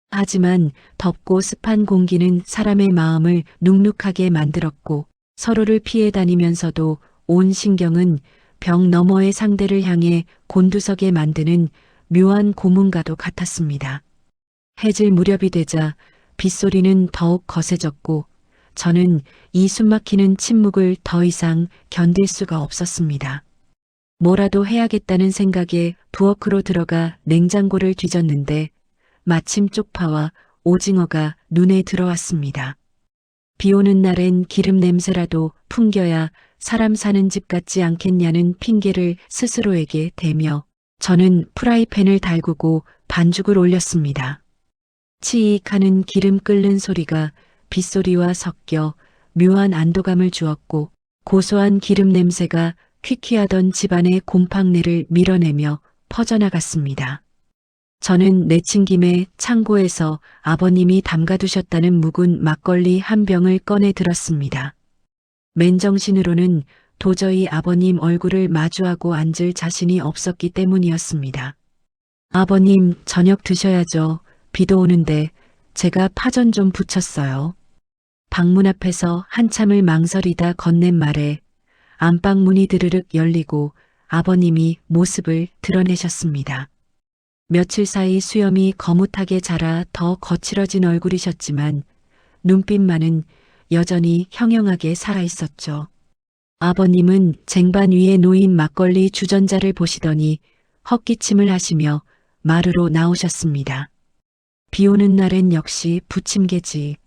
하지만 덥고 습한 공기는 사람의 마음을 눅눅하게 만들었고 서로를 피해 다니면서도 온 신경은 벽 너머의 상대를 향해 곤두서게 만드는 묘한 고문과도 같았습니다. 해질 무렵이 되자 빗소리는 더욱 거세졌고 저는 이 숨막히는 침묵을 더 이상 견딜 수가 없었습니다. 뭐라도 해야겠다는 생각에 부엌으로 들어가 냉장고를 뒤졌는데 마침 쪽파와 오징어가 눈에 들어왔습니다. 비 오는 날엔 기름 냄새라도 풍겨야 사람 사는 집 같지 않겠냐는 핑계를 스스로에게 대며 저는 프라이팬을 달구고 반죽을 올렸습니다. 치익하는 기름 끓는 소리가 빗소리와 섞여 묘한 안도감을 주었고 고소한 기름 냄새가 퀴퀴하던 집안의 곰팡내를 밀어내며 퍼져나갔습니다. 저는 내친 김에 창고에서 아버님이 담가두셨다는 묵은 막걸리 한 병을 꺼내 들었습니다. 맨정신으로는 도저히 아버님 얼굴을 마주하고 앉을 자신이 없었기 때문이었습니다. 아버님, 저녁 드셔야죠. 비도 오는데 제가 파전 좀 부쳤어요. 방문 앞에서 한참을 망설이다 건넨 말에 안방 문이 드르륵 열리고 아버님이 모습을 드러내셨습니다. 며칠 사이 수염이 거뭇하게 자라 더 거칠어진 얼굴이셨지만 눈빛만은 여전히 형형하게 살아있었죠. 아버님은 쟁반 위에 놓인 막걸리 주전자를 보시더니 헛기침을 하시며 마루로 나오셨습니다. 비 오는 날엔 역시 부침개지.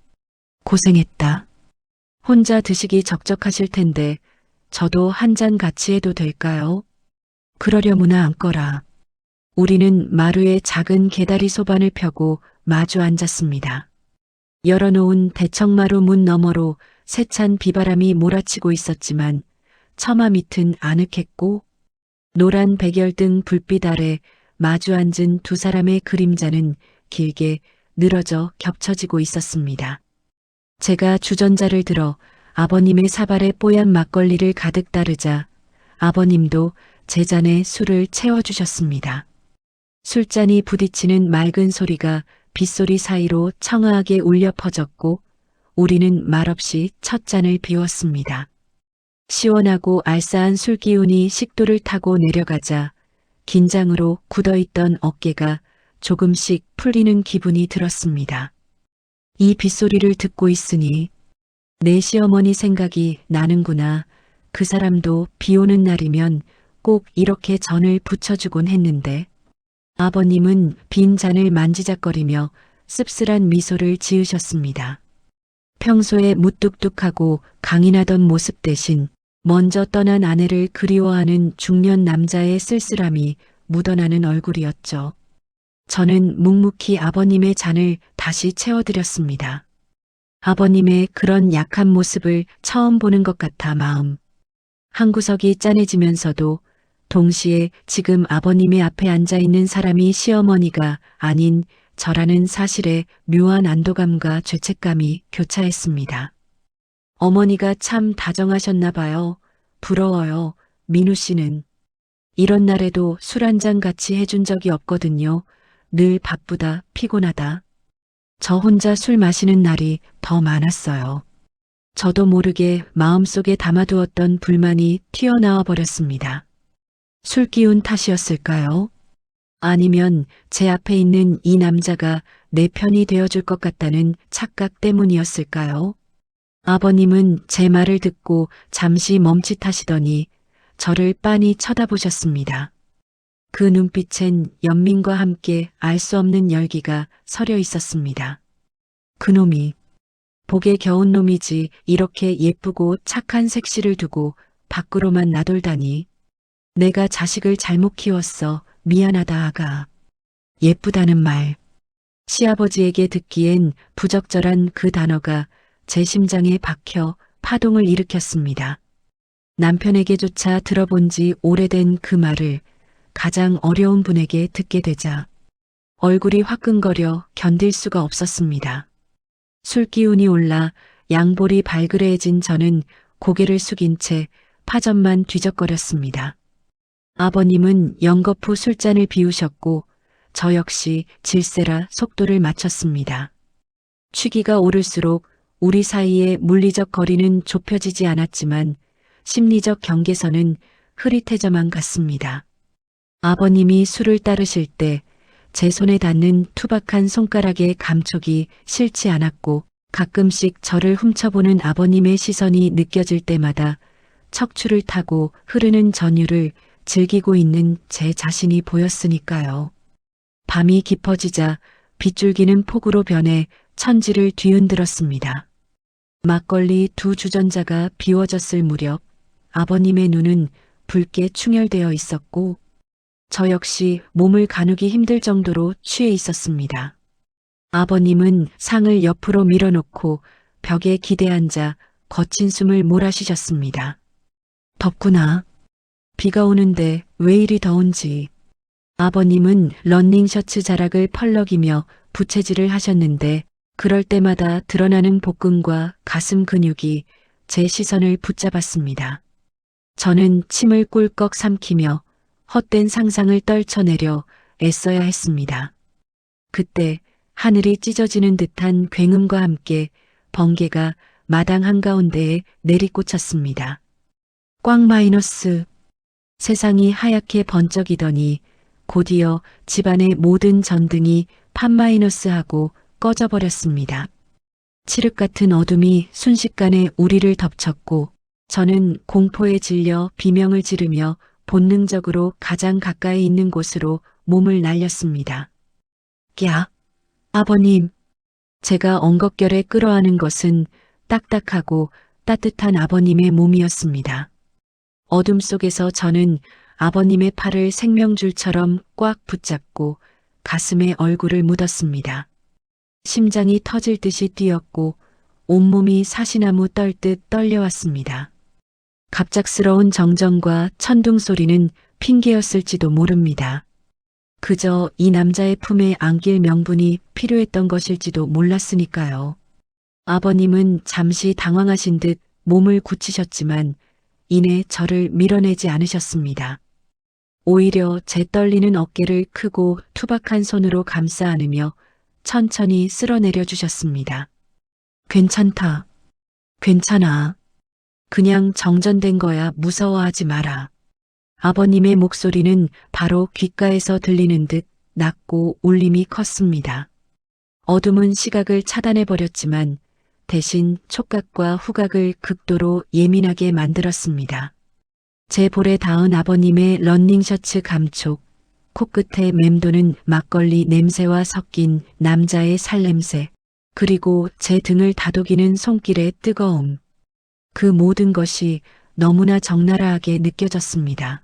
고생했다. 혼자 드시기 적적하실 텐데 저도 한 잔 같이 해도 될까요? 그러려무나 앉거라. 우리는 마루에 작은 개다리 소반을 펴고 마주 앉았습니다. 열어놓은 대청마루 문 너머로 세찬 비바람이 몰아치고 있었지만 처마 밑은 아늑했고 노란 백열등 불빛 아래 마주 앉은 두 사람의 그림자는 길게 늘어져 겹쳐지고 있었습니다. 제가 주전자를 들어 아버님의 사발에 뽀얀 막걸리를 가득 따르자 아버님도 제 잔에 술을 채워주셨습니다. 술잔이 부딪히는 맑은 소리가 빗소리 사이로 청아하게 울려 퍼졌고 우리는 말없이 첫 잔을 비웠습니다. 시원하고 알싸한 술 기운이 식도를 타고 내려가자 긴장으로 굳어있던 어깨가 조금씩 풀리는 기분이 들었습니다. 이 빗소리를 듣고 있으니 내 시어머니 생각이 나는구나. 그 사람도 비 오는 날이면 꼭 이렇게 전을 부쳐주곤 했는데 아버님은 빈 잔을 만지작거리며 씁쓸한 미소를 지으셨습니다. 평소에 무뚝뚝하고 강인하던 모습 대신 먼저 떠난 아내를 그리워하는 중년 남자의 쓸쓸함이 묻어나는 얼굴이었죠. 저는 묵묵히 아버님의 잔을 다시 채워드렸습니다. 아버님의 그런 약한 모습을 처음 보는 것 같아 마음 한구석이 짠해지면서도 동시에 지금 아버님의 앞에 앉아있는 사람이 시어머니가 아닌 저라는 사실에 묘한 안도감과 죄책감이 교차했습니다. 어머니가 참 다정하셨나 봐요. 부러워요. 민우 씨는. 이런 날에도 술 한 잔 같이 해준 적이 없거든요. 늘 바쁘다, 피곤하다. 저 혼자 술 마시는 날이 더 많았어요. 저도 모르게 마음속에 담아두었던 불만이 튀어나와 버렸습니다. 술 기운 탓이었을까요? 아니면 제 앞에 있는 이 남자가 내 편이 되어줄 것 같다는 착각 때문이었을까요? 아버님은 제 말을 듣고 잠시 멈칫하시더니 저를 빤히 쳐다보셨습니다. 그 눈빛엔 연민과 함께 알 수 없는 열기가 서려 있었습니다. 그놈이 복에 겨운 놈이지 이렇게 예쁘고 착한 색시를 두고 밖으로만 나돌다니. 내가 자식을 잘못 키웠어. 미안하다 아가. 예쁘다는 말. 시아버지에게 듣기엔 부적절한 그 단어가 제 심장에 박혀 파동을 일으켰습니다. 남편에게조차 들어본 지 오래된 그 말을 가장 어려운 분에게 듣게 되자 얼굴이 화끈거려 견딜 수가 없었습니다. 술기운이 올라 양볼이 발그레해진 저는 고개를 숙인 채 파전만 뒤적거렸습니다. 아버님은 연거푸 술잔을 비우셨고 저 역시 질세라 속도를 맞췄습니다. 취기가 오를수록 우리 사이의 물리적 거리는 좁혀지지 않았지만 심리적 경계선은 흐릿해져만 갔습니다. 아버님이 술을 따르실 때 제 손에 닿는 투박한 손가락의 감촉이 싫지 않았고 가끔씩 저를 훔쳐보는 아버님의 시선이 느껴질 때마다 척추를 타고 흐르는 전율을 즐기고 있는 제 자신이 보였으니까요. 밤이 깊어지자 빗줄기는 폭우로 변해 천지를 뒤흔들었습니다. 막걸리 두 주전자가 비워졌을 무렵 아버님의 눈은 붉게 충혈되어 있었고 저 역시 몸을 가누기 힘들 정도로 취해 있었습니다. 아버님은 상을 옆으로 밀어놓고 벽에 기대앉아 거친 숨을 몰아쉬셨습니다. 덥구나. 비가 오는데 왜 이리 더운지. 아버님은 러닝 셔츠 자락을 펄럭이며 부채질을 하셨는데 그럴 때마다 드러나는 복근과 가슴 근육이 제 시선을 붙잡았습니다. 저는 침을 꿀꺽 삼키며 헛된 상상을 떨쳐내려 애써야 했습니다. 그때 하늘이 찢어지는 듯한 굉음과 함께 번개가 마당 한가운데에 내리꽂혔습니다. 꽝 마이너스. 세상이 하얗게 번쩍이더니 곧이어 집안의 모든 전등이 판 마이너스하고 꺼져버렸습니다. 칠흑 같은 어둠이 순식간에 우리를 덮쳤고 저는 공포에 질려 비명을 지르며 본능적으로 가장 가까이 있는 곳으로 몸을 날렸습니다. 야, 아버님. 제가 엉겁결에 끌어안은 것은 딱딱하고 따뜻한 아버님의 몸이었습니다. 어둠 속에서 저는 아버님의 팔을 생명줄처럼 꽉 붙잡고 가슴에 얼굴을 묻었습니다. 심장이 터질 듯이 뛰었고 온몸이 사시나무 떨듯 떨려왔습니다. 갑작스러운 정전과 천둥 소리는 핑계였을지도 모릅니다. 그저 이 남자의 품에 안길 명분이 필요했던 것일지도 몰랐으니까요. 아버님은 잠시 당황하신 듯 몸을 굳히셨지만 이내 저를 밀어내지 않으셨습니다. 오히려 제 떨리는 어깨를 크고 투박한 손으로 감싸 안으며 천천히 쓸어내려 주셨습니다. 괜찮다. 괜찮아. 그냥 정전된 거야. 무서워하지 마라. 아버님의 목소리는 바로 귓가에서 들리는 듯 낮고 울림이 컸습니다. 어둠은 시각을 차단해버렸지만 대신 촉각과 후각을 극도로 예민하게 만들었습니다. 제 볼에 닿은 아버님의 러닝셔츠 감촉, 코끝에 맴도는 막걸리 냄새와 섞인 남자의 살냄새, 그리고 제 등을 다독이는 손길의 뜨거움. 그 모든 것이 너무나 적나라하게 느껴졌습니다.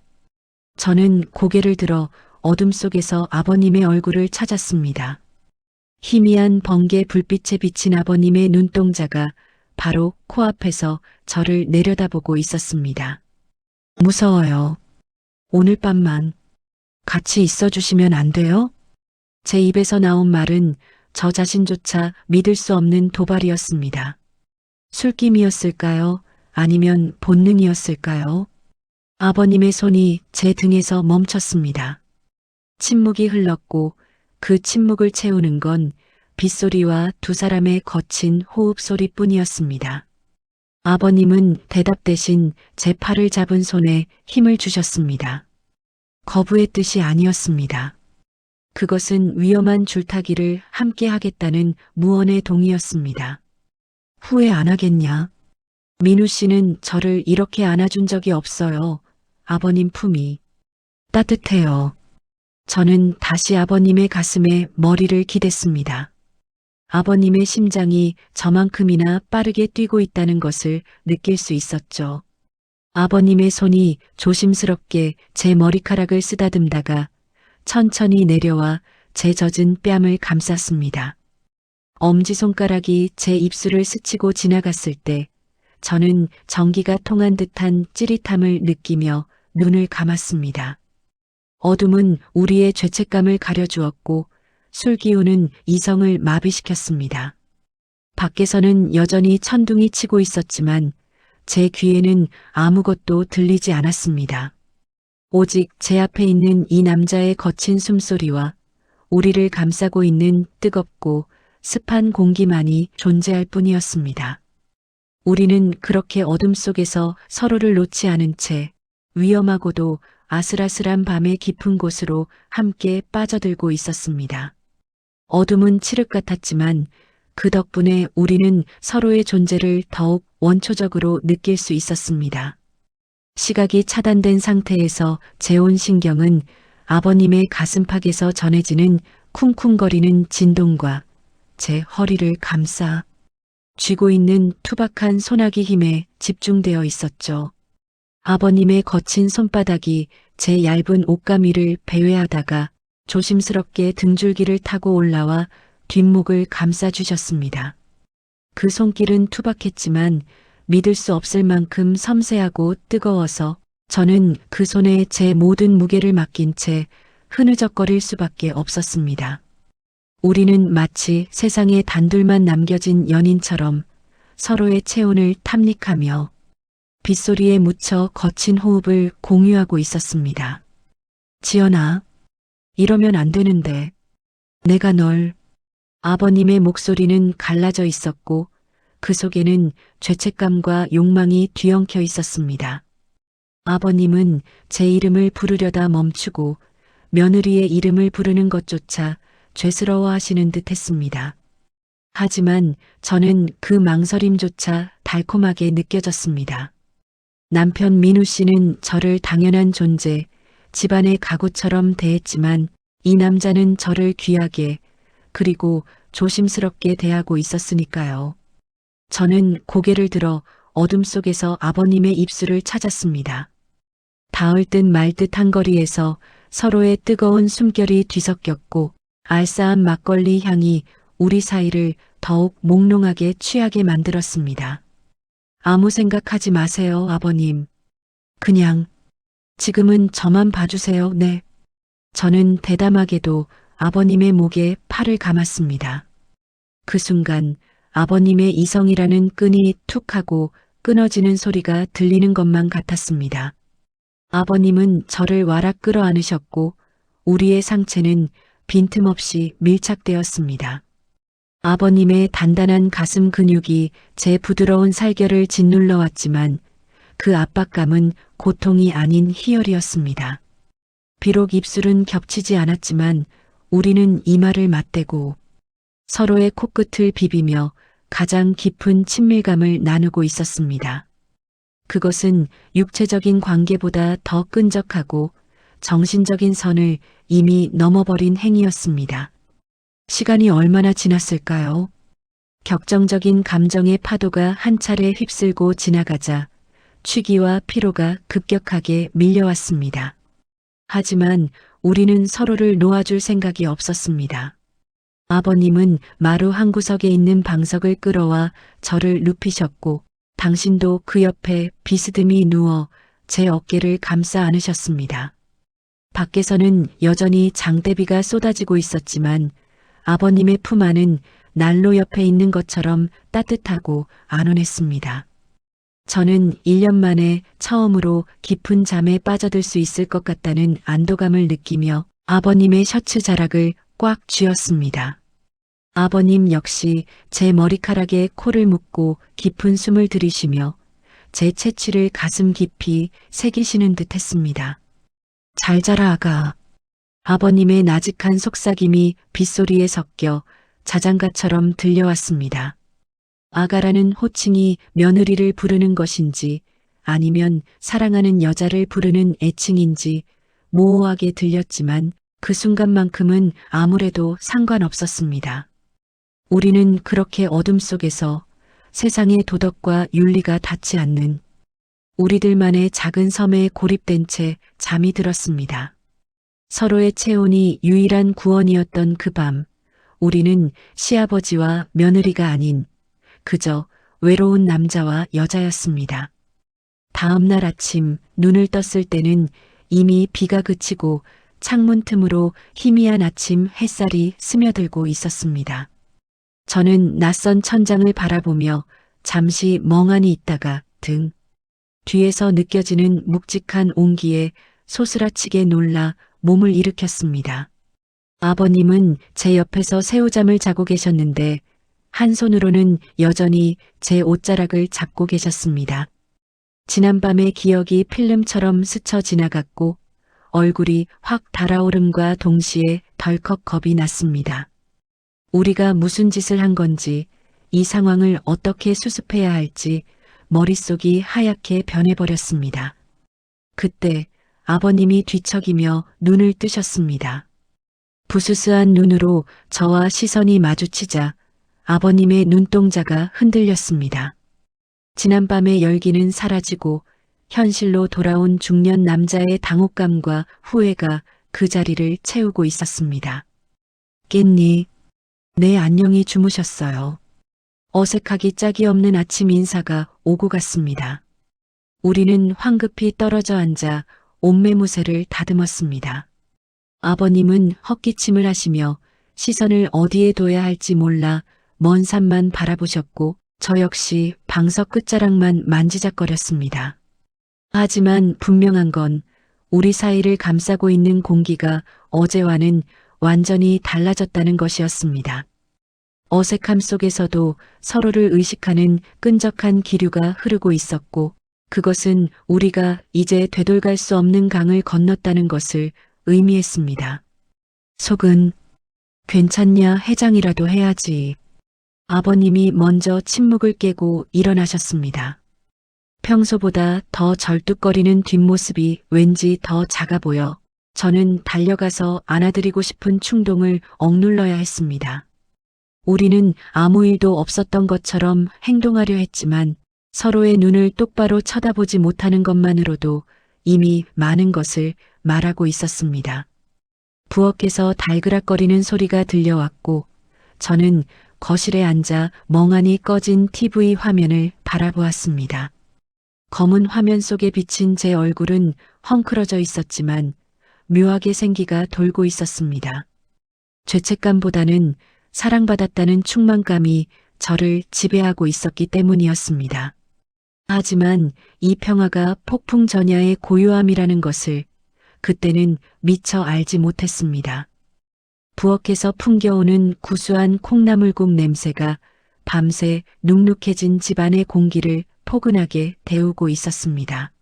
저는 고개를 들어 어둠 속에서 아버님의 얼굴을 찾았습니다. 희미한 번개 불빛에 비친 아버님의 눈동자가 바로 코앞에서 저를 내려다보고 있었습니다. 무서워요. 오늘 밤만 같이 있어주시면 안 돼요? 제 입에서 나온 말은 저 자신조차 믿을 수 없는 도발이었습니다. 술김이었을까요? 아니면 본능이었을까요? 아버님의 손이 제 등에서 멈췄습니다. 침묵이 흘렀고 그 침묵을 채우는 건 빗소리와 두 사람의 거친 호흡 소리뿐이었습니다. 아버님은 대답 대신 제 팔을 잡은 손에 힘을 주셨습니다. 거부의 뜻이 아니었습니다. 그것은 위험한 줄타기를 함께 하겠다는 무언의 동의였습니다. 후회 안 하겠냐? 민우 씨는 저를 이렇게 안아준 적이 없어요. 아버님 품이 따뜻해요. 저는 다시 아버님의 가슴에 머리를 기댔습니다. 아버님의 심장이 저만큼이나 빠르게 뛰고 있다는 것을 느낄 수 있었죠. 아버님의 손이 조심스럽게 제 머리카락을 쓰다듬다가 천천히 내려와 제 젖은 뺨을 감쌌습니다. 엄지손가락이 제 입술을 스치고 지나갔을 때 저는 전기가 통한 듯한 찌릿함을 느끼며 눈을 감았습니다. 어둠은 우리의 죄책감을 가려주었고 술기운은 이성을 마비시켰습니다. 밖에서는 여전히 천둥이 치고 있었지만 제 귀에는 아무것도 들리지 않았습니다. 오직 제 앞에 있는 이 남자의 거친 숨소리와 우리를 감싸고 있는 뜨겁고 습한 공기만이 존재할 뿐이었습니다. 우리는 그렇게 어둠 속에서 서로를 놓지 않은 채 위험하고도 아슬아슬한 밤의 깊은 곳으로 함께 빠져들고 있었습니다. 어둠은 칠흑 같았지만 그 덕분에 우리는 서로의 존재를 더욱 원초적으로 느낄 수 있었습니다. 시각이 차단된 상태에서 제 온 신경은 아버님의 가슴팍에서 전해지는 쿵쿵거리는 진동과 제 허리를 감싸 쥐고 있는 투박한 소나기 힘에 집중되어 있었죠. 아버님의 거친 손바닥이 제 얇은 옷가미를 배회하다가 조심스럽게 등줄기를 타고 올라와 뒷목을 감싸주셨습니다. 그 손길은 투박했지만 믿을 수 없을 만큼 섬세하고 뜨거워서 저는 그 손에 제 모든 무게를 맡긴 채 흐느적거릴 수밖에 없었습니다. 우리는 마치 세상에 단둘만 남겨진 연인처럼 서로의 체온을 탐닉하며 빗소리에 묻혀 거친 호흡을 공유하고 있었습니다. 지연아, 이러면 안 되는데. 내가 널... 아버님의 목소리는 갈라져 있었고 그 속에는 죄책감과 욕망이 뒤엉켜 있었습니다. 아버님은 제 이름을 부르려다 멈추고 며느리의 이름을 부르는 것조차 죄스러워 하시는 듯 했습니다. 하지만 저는 그 망설임조차 달콤하게 느껴졌습니다. 남편 민우 씨는 저를 당연한 존재, 집안의 가구처럼 대했지만 이 남자는 저를 귀하게 그리고 조심스럽게 대하고 있었으니까요. 저는 고개를 들어 어둠 속에서 아버님의 입술을 찾았습니다. 닿을 듯 말 듯한 거리에서 서로의 뜨거운 숨결이 뒤섞였고 알싸한 막걸리 향이 우리 사이를 더욱 몽롱하게 취하게 만들었습니다. 아무 생각하지 마세요, 아버님. 그냥 지금은 저만 봐주세요, 네. 저는 대담하게도 아버님의 목에 팔을 감았습니다. 그 순간 아버님의 이성이라는 끈이 툭 하고 끊어지는 소리가 들리는 것만 같았습니다. 아버님은 저를 와락 끌어안으셨고 우리의 상체는 빈틈없이 밀착되었습니다. 아버님의 단단한 가슴 근육이 제 부드러운 살결을 짓눌러 왔지만 그 압박감은 고통이 아닌 희열이었습니다. 비록 입술은 겹치지 않았지만 우리는 이마를 맞대고 서로의 코끝을 비비며 가장 깊은 친밀감을 나누고 있었습니다. 그것은 육체적인 관계보다 더 끈적하고 정신적인 선을 이미 넘어버린 행위였습니다. 시간이 얼마나 지났을까요? 격정적인 감정의 파도가 한 차례 휩쓸고 지나가자 취기와 피로가 급격하게 밀려왔습니다. 하지만 우리는 서로를 놓아줄 생각이 없었습니다. 아버님은 마루 한 구석에 있는 방석을 끌어와 저를 눕히셨고 당신도 그 옆에 비스듬히 누워 제 어깨를 감싸 안으셨습니다. 밖에서는 여전히 장대비가 쏟아지고 있었지만 아버님의 품 안은 난로 옆에 있는 것처럼 따뜻하고 안온했습니다. 저는 1년 만에 처음으로 깊은 잠에 빠져들 수 있을 것 같다는 안도감을 느끼며 아버님의 셔츠 자락을 꽉 쥐었습니다. 아버님 역시 제 머리카락에 코를 묶고 깊은 숨을 들이쉬며 제 채취를 가슴 깊이 새기시는 듯 했습니다. 잘 자라 아가. 아버님의 나직한 속삭임이 빗소리에 섞여 자장가처럼 들려왔습니다. 아가라는 호칭이 며느리를 부르는 것인지 아니면 사랑하는 여자를 부르는 애칭인지 모호하게 들렸지만 그 순간만큼은 아무래도 상관없었습니다. 우리는 그렇게 어둠 속에서 세상의 도덕과 윤리가 닿지 않는 우리들만의 작은 섬에 고립된 채 잠이 들었습니다. 서로의 체온이 유일한 구원이었던 그 밤, 우리는 시아버지와 며느리가 아닌 그저 외로운 남자와 여자였습니다. 다음 날 아침 눈을 떴을 때는 이미 비가 그치고 창문 틈으로 희미한 아침 햇살이 스며들고 있었습니다. 저는 낯선 천장을 바라보며 잠시 멍하니 있다가 등 뒤에서 느껴지는 묵직한 온기에 소스라치게 놀라 몸을 일으켰습니다. 아버님은 제 옆에서 새우잠을 자고 계셨는데 한 손으로는 여전히 제 옷자락을 잡고 계셨습니다. 지난밤의 기억이 필름처럼 스쳐 지나갔고 얼굴이 확 달아오름과 동시에 덜컥 겁이 났습니다. 우리가 무슨 짓을 한 건지, 이 상황을 어떻게 수습해야 할지 머릿속이 하얗게 변해버렸습니다. 그때 아버님이 뒤척이며 눈을 뜨셨습니다. 부스스한 눈으로 저와 시선이 마주치자 아버님의 눈동자가 흔들렸습니다. 지난밤의 열기는 사라지고 현실로 돌아온 중년 남자의 당혹감과 후회가 그 자리를 채우고 있었습니다. 깼니? 네, 안녕히 주무셨어요. 어색하기 짝이 없는 아침 인사가 오고 갔습니다. 우리는 황급히 떨어져 앉아 옷매무새를 다듬었습니다. 아버님은 헛기침을 하시며 시선을 어디에 둬야 할지 몰라 먼 산만 바라보셨고 저 역시 방석 끝자락만 만지작거렸습니다. 하지만 분명한 건 우리 사이를 감싸고 있는 공기가 어제와는 완전히 달라졌다는 것이었습니다. 어색함 속에서도 서로를 의식하는 끈적한 기류가 흐르고 있었고 그것은 우리가 이제 되돌갈 수 없는 강을 건넜다는 것을 의미했습니다. 속은 괜찮냐 해장이라도 해야지. 아버님이 먼저 침묵을 깨고 일어나셨습니다. 평소보다 더 절뚝거리는 뒷모습이 왠지 더 작아 보여 저는 달려가서 안아드리고 싶은 충동을 억눌러야 했습니다. 우리는 아무 일도 없었던 것처럼 행동하려 했지만 서로의 눈을 똑바로 쳐다보지 못하는 것만으로도 이미 많은 것을 말하고 있었습니다. 부엌에서 달그락거리는 소리가 들려왔고 저는 거실에 앉아 멍하니 꺼진 TV 화면을 바라보았습니다. 검은 화면 속에 비친 제 얼굴은 헝클어져 있었지만 묘하게 생기가 돌고 있었습니다. 죄책감보다는 사랑받았다는 충만감이 저를 지배하고 있었기 때문이었습니다. 하지만 이 평화가 폭풍 전야의 고요함이라는 것을 그때는 미처 알지 못했습니다. 부엌에서 풍겨오는 구수한 콩나물국 냄새가 밤새 눅눅해진 집안의 공기를 포근하게 데우고 있었습니다.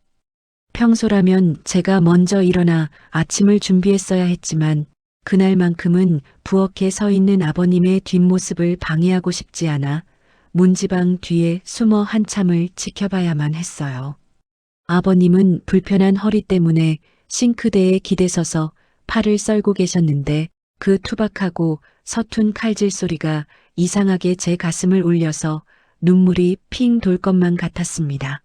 평소라면 제가 먼저 일어나 아침을 준비했어야 했지만 그날만큼은 부엌에 서 있는 아버님의 뒷모습을 방해하고 싶지 않아 문지방 뒤에 숨어 한참을 지켜봐야만 했어요. 아버님은 불편한 허리 때문에 싱크대에 기대서서 팔을 썰고 계셨는데 그 투박하고 서툰 칼질 소리가 이상하게 제 가슴을 울려서 눈물이 핑 돌 것만 같았습니다.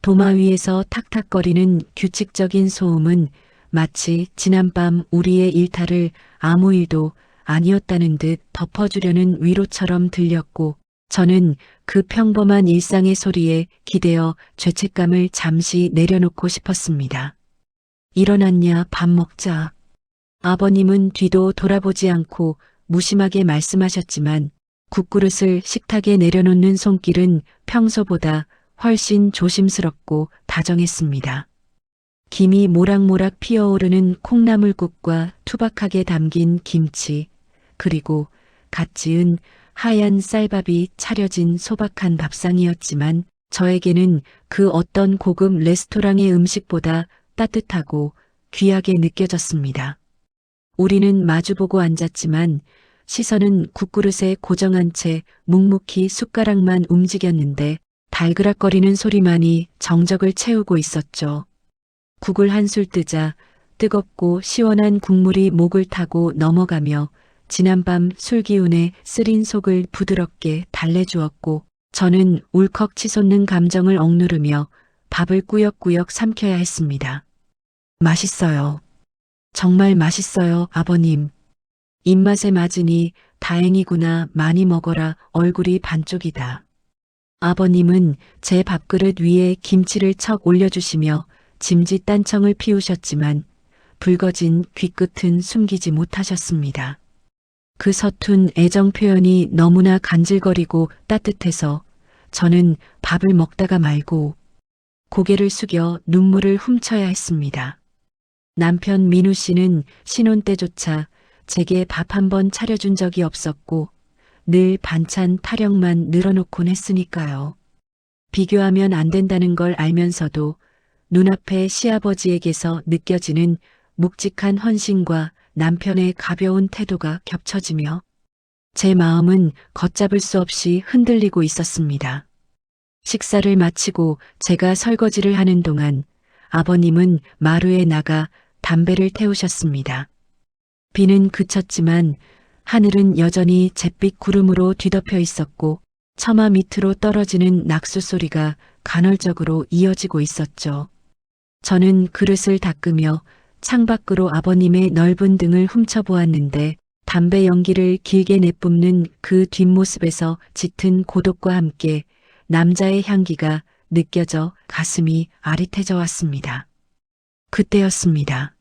도마 위에서 탁탁거리는 규칙적인 소음은 마치 지난밤 우리의 일탈을 아무 일도 아니었다는 듯 덮어주려는 위로처럼 들렸고 저는 그 평범한 일상의 소리에 기대어 죄책감을 잠시 내려놓고 싶었습니다. 일어났냐, 밥 먹자. 아버님은 뒤도 돌아보지 않고 무심하게 말씀하셨지만 국그릇을 식탁에 내려놓는 손길은 평소보다 훨씬 조심스럽고 다정했습니다. 김이 모락모락 피어오르는 콩나물국과 투박하게 담긴 김치, 그리고 갓 지은 하얀 쌀밥이 차려진 소박한 밥상이었지만 저에게는 그 어떤 고급 레스토랑의 음식보다 따뜻하고 귀하게 느껴졌습니다. 우리는 마주보고 앉았지만 시선은 국그릇에 고정한 채 묵묵히 숟가락만 움직였는데 달그락거리는 소리만이 정적을 채우고 있었죠. 국을 한술 뜨자 뜨겁고 시원한 국물이 목을 타고 넘어가며 지난밤 술기운에 쓰린 속을 부드럽게 달래주었고 저는 울컥 치솟는 감정을 억누르며 밥을 꾸역꾸역 삼켜야 했습니다. 맛있어요. 정말 맛있어요, 아버님. 입맛에 맞으니 다행이구나. 많이 먹어라. 얼굴이 반쪽이다. 아버님은 제 밥그릇 위에 김치를 척 올려주시며 짐짓 딴청을 피우셨지만 붉어진 귀끝은 숨기지 못하셨습니다. 그 서툰 애정 표현이 너무나 간질거리고 따뜻해서 저는 밥을 먹다가 말고 고개를 숙여 눈물을 훔쳐야 했습니다. 남편 민우 씨는 신혼 때조차 제게 밥 한 번 차려준 적이 없었고 늘 반찬 타령만 늘어놓곤 했으니까요. 비교하면 안 된다는 걸 알면서도 눈앞에 시아버지에게서 느껴지는 묵직한 헌신과 남편의 가벼운 태도가 겹쳐지며 제 마음은 걷잡을 수 없이 흔들리고 있었습니다. 식사를 마치고 제가 설거지를 하는 동안 아버님은 마루에 나가 담배를 태우셨습니다. 비는 그쳤지만 하늘은 여전히 잿빛 구름으로 뒤덮여 있었고 처마 밑으로 떨어지는 낙수 소리가 간헐적으로 이어지고 있었죠. 저는 그릇을 닦으며 창밖으로 아버님의 넓은 등을 훔쳐보았는데 담배 연기를 길게 내뿜는 그 뒷모습에서 짙은 고독과 함께 남자의 향기가 느껴져 가슴이 아릿해져 왔습니다. 그때였습니다.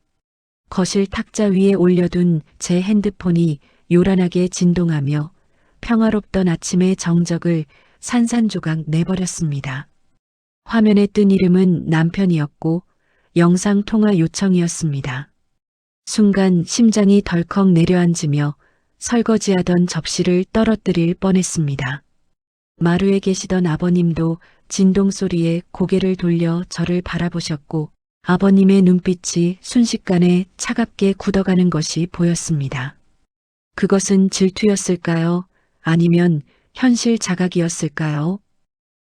거실 탁자 위에 올려둔 제 핸드폰이 요란하게 진동하며 평화롭던 아침의 정적을 산산조각 내버렸습니다. 화면에 뜬 이름은 남편이었고 영상통화 요청이었습니다. 순간 심장이 덜컥 내려앉으며 설거지하던 접시를 떨어뜨릴 뻔했습니다. 마루에 계시던 아버님도 진동 소리에 고개를 돌려 저를 바라보셨고 아버님의 눈빛이 순식간에 차갑게 굳어가는 것이 보였습니다. 그것은 질투였을까요? 아니면 현실 자각이었을까요?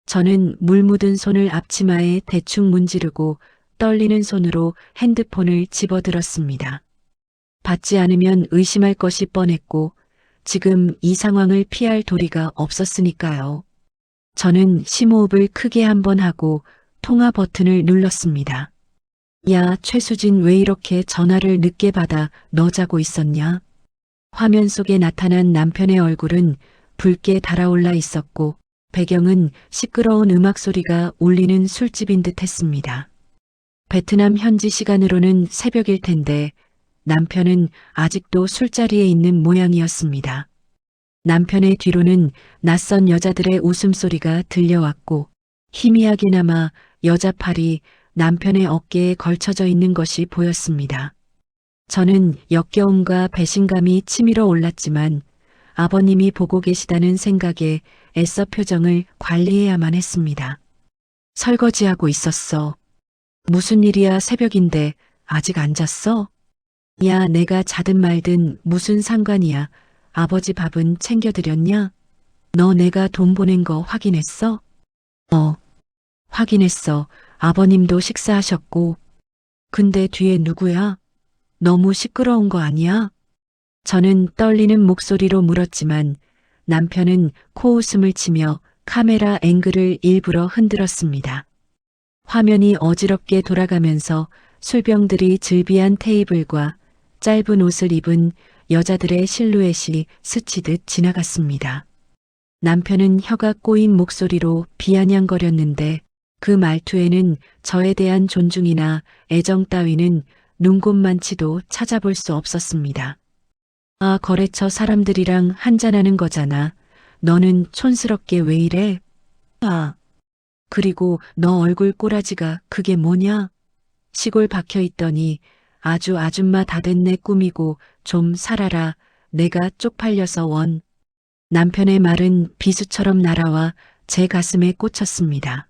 저는 물 묻은 손을 앞치마에 대충 문지르고 떨리는 손으로 핸드폰을 집어들었습니다. 받지 않으면 의심할 것이 뻔했고 지금 이 상황을 피할 도리가 없었으니까요. 저는 심호흡을 크게 한번 하고 통화 버튼을 눌렀습니다. 야, 최수진 왜 이렇게 전화를 늦게 받아? 너 자고 있었냐? 화면 속에 나타난 남편의 얼굴은 붉게 달아올라 있었고 배경은 시끄러운 음악 소리가 울리는 술집인 듯 했습니다. 베트남 현지 시간으로는 새벽일 텐데 남편은 아직도 술자리에 있는 모양이었습니다. 남편의 뒤로는 낯선 여자들의 웃음소리가 들려왔고 희미하게나마 여자 팔이 남편의 어깨에 걸쳐져 있는 것이 보였습니다. 저는 역겨움과 배신감이 치밀어 올랐지만 아버님이 보고 계시다는 생각에 애써 표정을 관리해야만 했습니다. 설거지하고 있었어. 무슨 일이야, 새벽인데 아직 안 잤어? 야, 내가 자든 말든 무슨 상관이야. 아버지 밥은 챙겨드렸냐? 너 내가 돈 보낸 거 확인했어? 확인했어. 아버님도 식사하셨고. 근데 뒤에 누구야? 너무 시끄러운 거 아니야? 저는 떨리는 목소리로 물었지만 남편은 코웃음을 치며 카메라 앵글을 일부러 흔들었습니다. 화면이 어지럽게 돌아가면서 술병들이 즐비한 테이블과 짧은 옷을 입은 여자들의 실루엣이 스치듯 지나갔습니다. 남편은 혀가 꼬인 목소리로 비아냥거렸는데 그 말투에는 저에 대한 존중이나 애정 따위는 눈곱만치도 찾아볼 수 없었습니다. 아, 거래처 사람들이랑 한잔하는 거잖아. 너는 촌스럽게 왜 이래? 아, 그리고 너 얼굴 꼬라지가 그게 뭐냐? 시골 박혀있더니 아주 아줌마 다 됐네. 꾸미고 좀 살아라. 내가 쪽팔려서 원. 남편의 말은 비수처럼 날아와 제 가슴에 꽂혔습니다.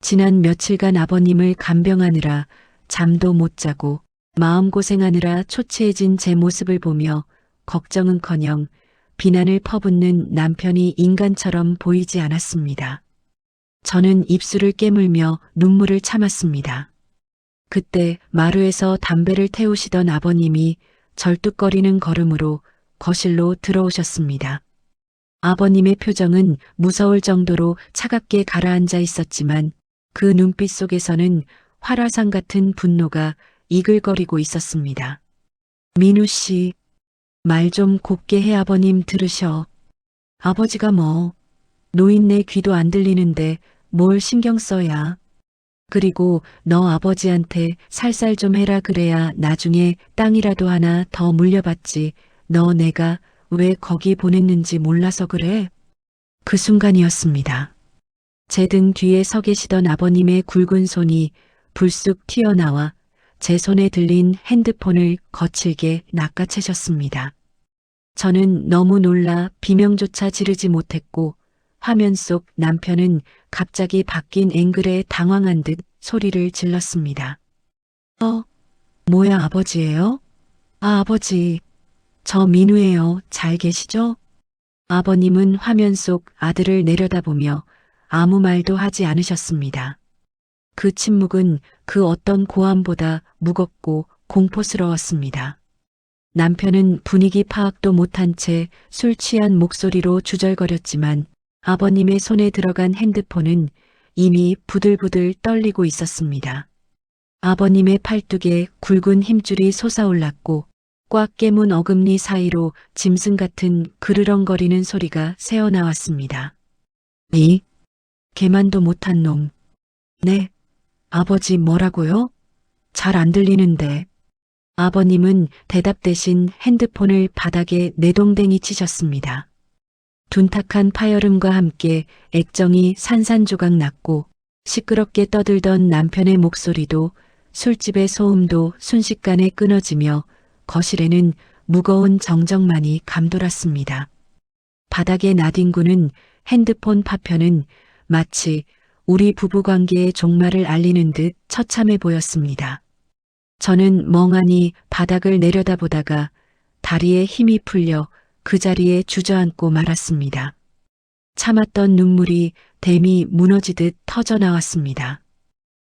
지난 며칠간 아버님을 간병하느라 잠도 못 자고 마음고생하느라 초췌해진 제 모습을 보며 걱정은커녕 비난을 퍼붓는 남편이 인간처럼 보이지 않았습니다. 저는 입술을 깨물며 눈물을 참았습니다. 그때 마루에서 담배를 태우시던 아버님이 절뚝거리는 걸음으로 거실로 들어오셨습니다. 아버님의 표정은 무서울 정도로 차갑게 가라앉아 있었지만 그 눈빛 속에서는 활화산 같은 분노가 이글거리고 있었습니다. 민우 씨, 말 좀 곱게 해. 아버님 들으셔. 아버지가 뭐, 노인네 귀도 안 들리는데 뭘 신경 써야. 그리고 너 아버지한테 살살 좀 해라. 그래야 나중에 땅이라도 하나 더 물려받지. 너 내가 왜 거기 보냈는지 몰라서 그래? 그 순간이었습니다. 제 등 뒤에 서 계시던 아버님의 굵은 손이 불쑥 튀어나와 제 손에 들린 핸드폰을 거칠게 낚아채셨습니다. 저는 너무 놀라 비명조차 지르지 못했고 화면 속 남편은 갑자기 바뀐 앵글에 당황한 듯 소리를 질렀습니다. 뭐야, 아버지예요? 아, 아버지. 저 민우예요. 잘 계시죠? 아버님은 화면 속 아들을 내려다보며 아무 말도 하지 않으셨습니다. 그 침묵은 그 어떤 고함보다 무겁고 공포스러웠습니다. 남편은 분위기 파악도 못한 채 술 취한 목소리로 주절거렸지만 아버님의 손에 들어간 핸드폰은 이미 부들부들 떨리고 있었습니다. 아버님의 팔뚝에 굵은 힘줄이 솟아올랐고 꽉 깨문 어금니 사이로 짐승 같은 그르렁거리는 소리가 새어나왔습니다. 이 개만도 못한 놈, 네. 아버지 뭐라고요? 잘 안 들리는데. 아버님은 대답 대신 핸드폰을 바닥에 내동댕이 치셨습니다. 둔탁한 파열음과 함께 액정이 산산조각 났고 시끄럽게 떠들던 남편의 목소리도 술집의 소음도 순식간에 끊어지며 거실에는 무거운 정적만이 감돌았습니다. 바닥에 나뒹구는 핸드폰 파편은 마치 우리 부부관계의 종말을 알리는 듯 처참해 보였습니다. 저는 멍하니 바닥을 내려다보다가 다리에 힘이 풀려 그 자리에 주저앉고 말았습니다. 참았던 눈물이 댐이 무너지듯 터져 나왔습니다.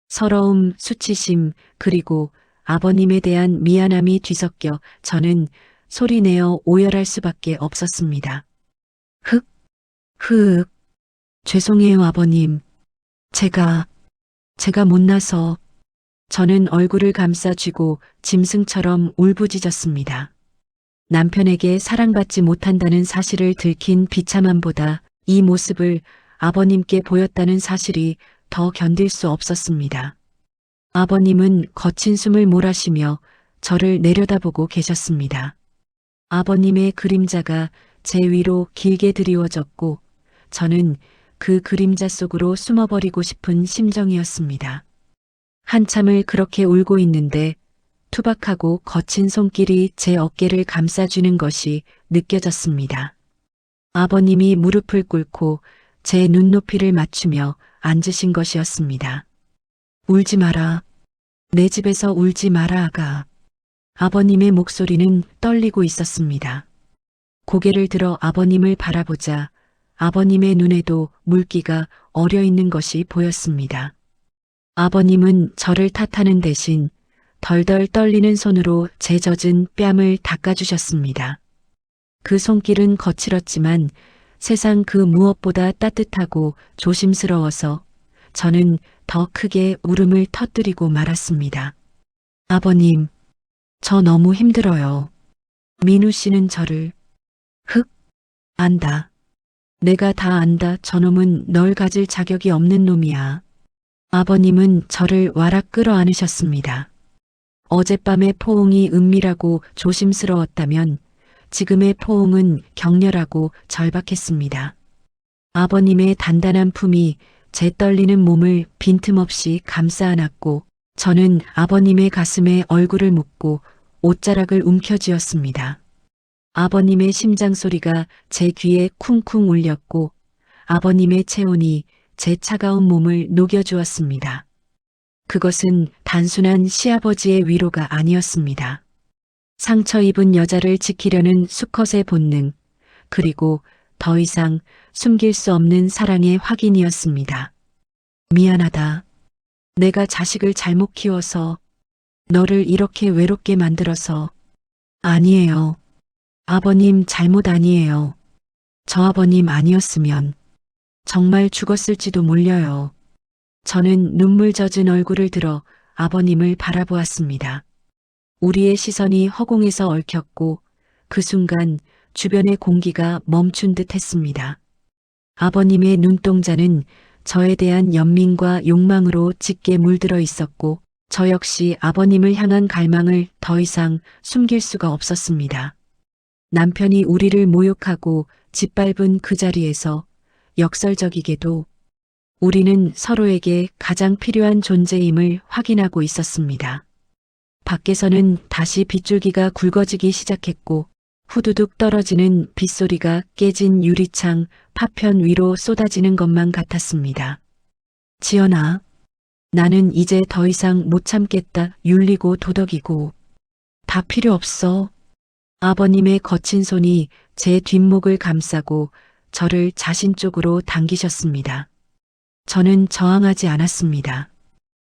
서러움, 수치심, 그리고 아버님에 대한 미안함이 뒤섞여 저는 소리내어 오열할 수밖에 없었습니다. 흑, 죄송해요, 아버님. 제가 못나서. 저는 얼굴을 감싸 쥐고 짐승처럼 울부짖었습니다. 남편에게 사랑받지 못한다는 사실을 들킨 비참함보다 이 모습을 아버님께 보였다는 사실이 더 견딜 수 없었습니다. 아버님은 거친 숨을 몰아쉬며 저를 내려다보고 계셨습니다. 아버님의 그림자가 제 위로 길게 드리워졌고 저는 그 그림자 속으로 숨어버리고 싶은 심정이었습니다. 한참을 그렇게 울고 있는데 투박하고 거친 손길이 제 어깨를 감싸주는 것이 느껴졌습니다. 아버님이 무릎을 꿇고 제 눈높이를 맞추며 앉으신 것이었습니다. 울지 마라. 내 집에서 울지 마라, 아가. 아버님의 목소리는 떨리고 있었습니다. 고개를 들어 아버님을 바라보자 아버님의 눈에도 물기가 어려 있는 것이 보였습니다. 아버님은 저를 탓하는 대신 덜덜 떨리는 손으로 제 젖은 뺨을 닦아주셨습니다. 그 손길은 거칠었지만 세상 그 무엇보다 따뜻하고 조심스러워서 저는 더 크게 울음을 터뜨리고 말았습니다. 아버님, 저 너무 힘들어요. 민우 씨는 저를 안다. 내가 다 안다. 저놈은 널 가질 자격이 없는 놈이야. 아버님은 저를 와락 끌어안으셨습니다. 어젯밤의 포옹이 은밀하고 조심스러웠다면 지금의 포옹은 격렬하고 절박했습니다. 아버님의 단단한 품이 제 떨리는 몸을 빈틈없이 감싸 안았고 저는 아버님의 가슴에 얼굴을 묻고 옷자락을 움켜쥐었습니다. 아버님의 심장 소리가 제 귀에 쿵쿵 울렸고 아버님의 체온이 제 차가운 몸을 녹여주었습니다. 그것은 단순한 시아버지의 위로가 아니었습니다. 상처 입은 여자를 지키려는 수컷의 본능, 그리고 더 이상 숨길 수 없는 사랑의 확인이었습니다. 미안하다. 내가 자식을 잘못 키워서 너를 이렇게 외롭게 만들어서. 아니에요. 아버님 잘못 아니에요. 저 아버님 아니었으면 정말 죽었을지도 몰라요. 저는 눈물 젖은 얼굴을 들어 아버님을 바라보았습니다. 우리의 시선이 허공에서 얽혔고 그 순간 주변의 공기가 멈춘 듯 했습니다. 아버님의 눈동자는 저에 대한 연민과 욕망으로 짙게 물들어 있었고 저 역시 아버님을 향한 갈망을 더 이상 숨길 수가 없었습니다. 남편이 우리를 모욕하고 짓밟은 그 자리에서 역설적이게도 우리는 서로에게 가장 필요한 존재임을 확인하고 있었습니다. 밖에서는 다시 빗줄기가 굵어지기 시작했고 후두둑 떨어지는 빗소리가 깨진 유리창 파편 위로 쏟아지는 것만 같았습니다. 지연아, 나는 이제 더 이상 못 참겠다. 윤리고 도덕이고 다 필요 없어. 아버님의 거친 손이 제 뒷목을 감싸고 저를 자신 쪽으로 당기셨습니다. 저는 저항하지 않았습니다.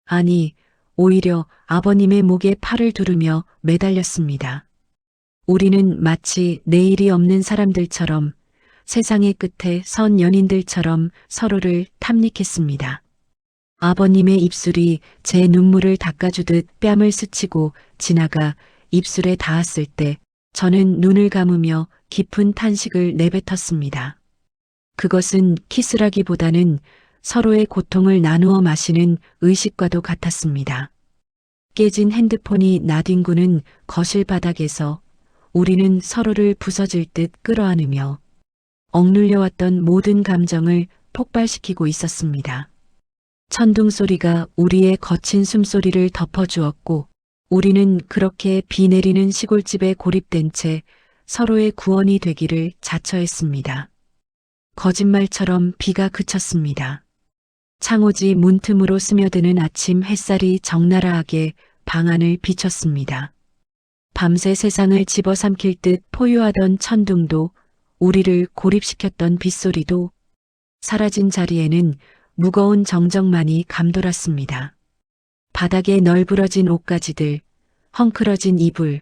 아니, 오히려 아버님의 목에 팔을 두르며 매달렸습니다. 우리는 마치 내일이 없는 사람들처럼 세상의 끝에 선 연인들처럼 서로를 탐닉했습니다. 아버님의 입술이 제 눈물을 닦아주듯 뺨을 스치고 지나가 입술에 닿았을 때 저는 눈을 감으며 깊은 탄식을 내뱉었습니다. 그것은 키스라기보다는 서로의 고통을 나누어 마시는 의식과도 같았습니다. 깨진 핸드폰이 나뒹구는 거실 바닥에서 우리는 서로를 부서질 듯 끌어안으며 억눌려왔던 모든 감정을 폭발시키고 있었습니다. 천둥 소리가 우리의 거친 숨소리를 덮어주었고 우리는 그렇게 비 내리는 시골집에 고립된 채 서로의 구원이 되기를 자처했습니다. 거짓말처럼 비가 그쳤습니다. 창호지 문틈으로 스며드는 아침 햇살이 적나라하게 방 안을 비췄습니다. 밤새 세상을 집어삼킬 듯 포효하던 천둥도 우리를 고립시켰던 빗소리도 사라진 자리에는 무거운 정적만이 감돌았습니다. 바닥에 널브러진 옷가지들, 헝클어진 이불,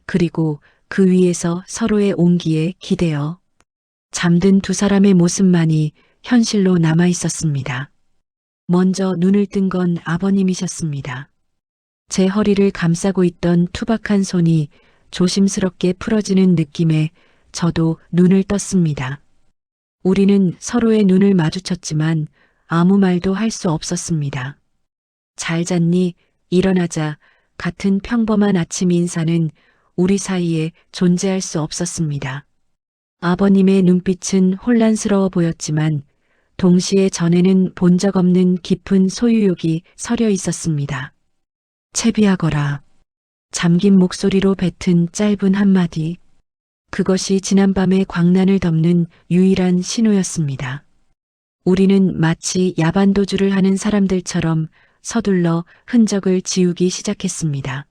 그리고 그 위에서 서로의 온기에 기대어 잠든 두 사람의 모습만이 현실로 남아 있었습니다. 먼저 눈을 뜬 건 아버님이셨습니다. 제 허리를 감싸고 있던 투박한 손이 조심스럽게 풀어지는 느낌에 저도 눈을 떴습니다. 우리는 서로의 눈을 마주쳤지만 아무 말도 할 수 없었습니다. 잘 잤니? 일어나자 같은 평범한 아침 인사는 우리 사이에 존재할 수 없었습니다. 아버님의 눈빛은 혼란스러워 보였지만 동시에 전에는 본 적 없는 깊은 소유욕이 서려 있었습니다. 채비하거라. 잠긴 목소리로 뱉은 짧은 한마디. 그것이 지난밤의 광란을 덮는 유일한 신호였습니다. 우리는 마치 야반도주를 하는 사람들처럼 서둘러 흔적을 지우기 시작했습니다.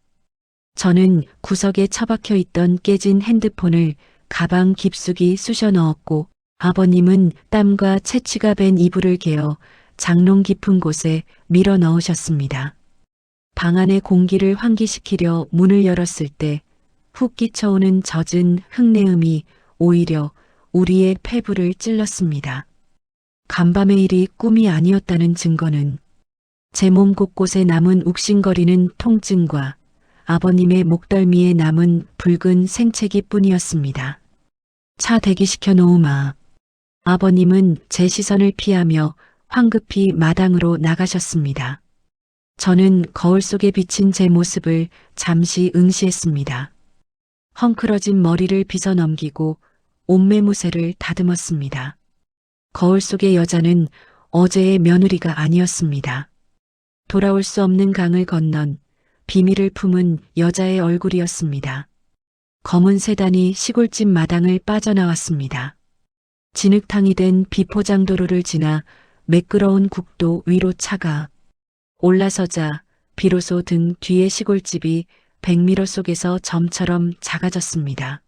저는 구석에 처박혀 있던 깨진 핸드폰을 가방 깊숙이 쑤셔 넣었고 아버님은 땀과 채취가 밴 이불을 개어 장롱 깊은 곳에 밀어 넣으셨습니다. 방 안의 공기를 환기시키려 문을 열었을 때 훅 끼쳐오는 젖은 흙내음이 오히려 우리의 폐부를 찔렀습니다. 간밤의 일이 꿈이 아니었다는 증거는 제 몸 곳곳에 남은 욱신거리는 통증과 아버님의 목덜미에 남은 붉은 생채기 뿐이었습니다. 차 대기시켜 놓으마. 아버님은 제 시선을 피하며 황급히 마당으로 나가셨습니다. 저는 거울 속에 비친 제 모습을 잠시 응시했습니다. 헝클어진 머리를 빗어 넘기고 옷매무새를 다듬었습니다. 거울 속의 여자는 어제의 며느리가 아니었습니다. 돌아올 수 없는 강을 건넌 비밀을 품은 여자의 얼굴이었습니다. 검은 세단이 시골집 마당을 빠져나왔습니다. 진흙탕이 된 비포장도로를 지나 매끄러운 국도 위로 차가 올라서자 비로소 등 뒤의 시골집이 백미러 속에서 점처럼 작아졌습니다.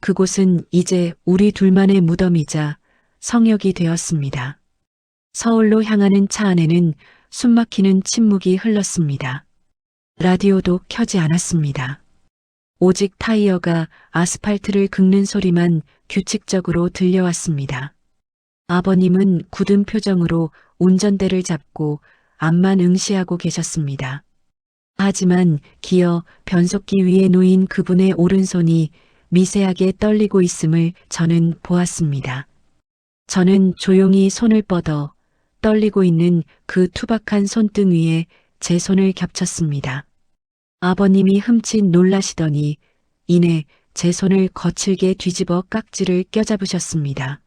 그곳은 이제 우리 둘만의 무덤이자 성역이 되었습니다. 서울로 향하는 차 안에는 숨막히는 침묵이 흘렀습니다. 라디오도 켜지 않았습니다. 오직 타이어가 아스팔트를 긁는 소리만 규칙적으로 들려왔습니다. 아버님은 굳은 표정으로 운전대를 잡고 앞만 응시하고 계셨습니다. 하지만 기어 변속기 위에 놓인 그분의 오른손이 미세하게 떨리고 있음을 저는 보았습니다. 저는 조용히 손을 뻗어 떨리고 있는 그 투박한 손등 위에 제 손을 겹쳤습니다. 아버님이 흠칫 놀라시더니 이내 제 손을 거칠게 뒤집어 깍지를 껴잡으셨습니다.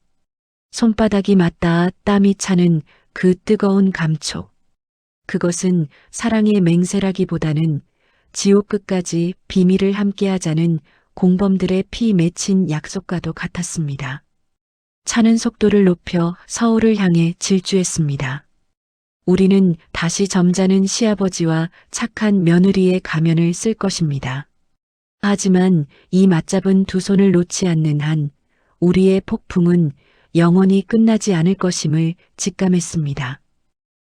손바닥이 맞닿아 땀이 차는 그 뜨거운 감촉. 그것은 사랑의 맹세라기보다는 지옥 끝까지 비밀을 함께하자는 공범들의 피 맺힌 약속과도 같았습니다. 차는 속도를 높여 서울을 향해 질주했습니다. 우리는 다시 점잖은 시아버지와 착한 며느리의 가면을 쓸 것입니다. 하지만 이 맞잡은 두 손을 놓지 않는 한 우리의 폭풍은 영원히 끝나지 않을 것임을 직감했습니다.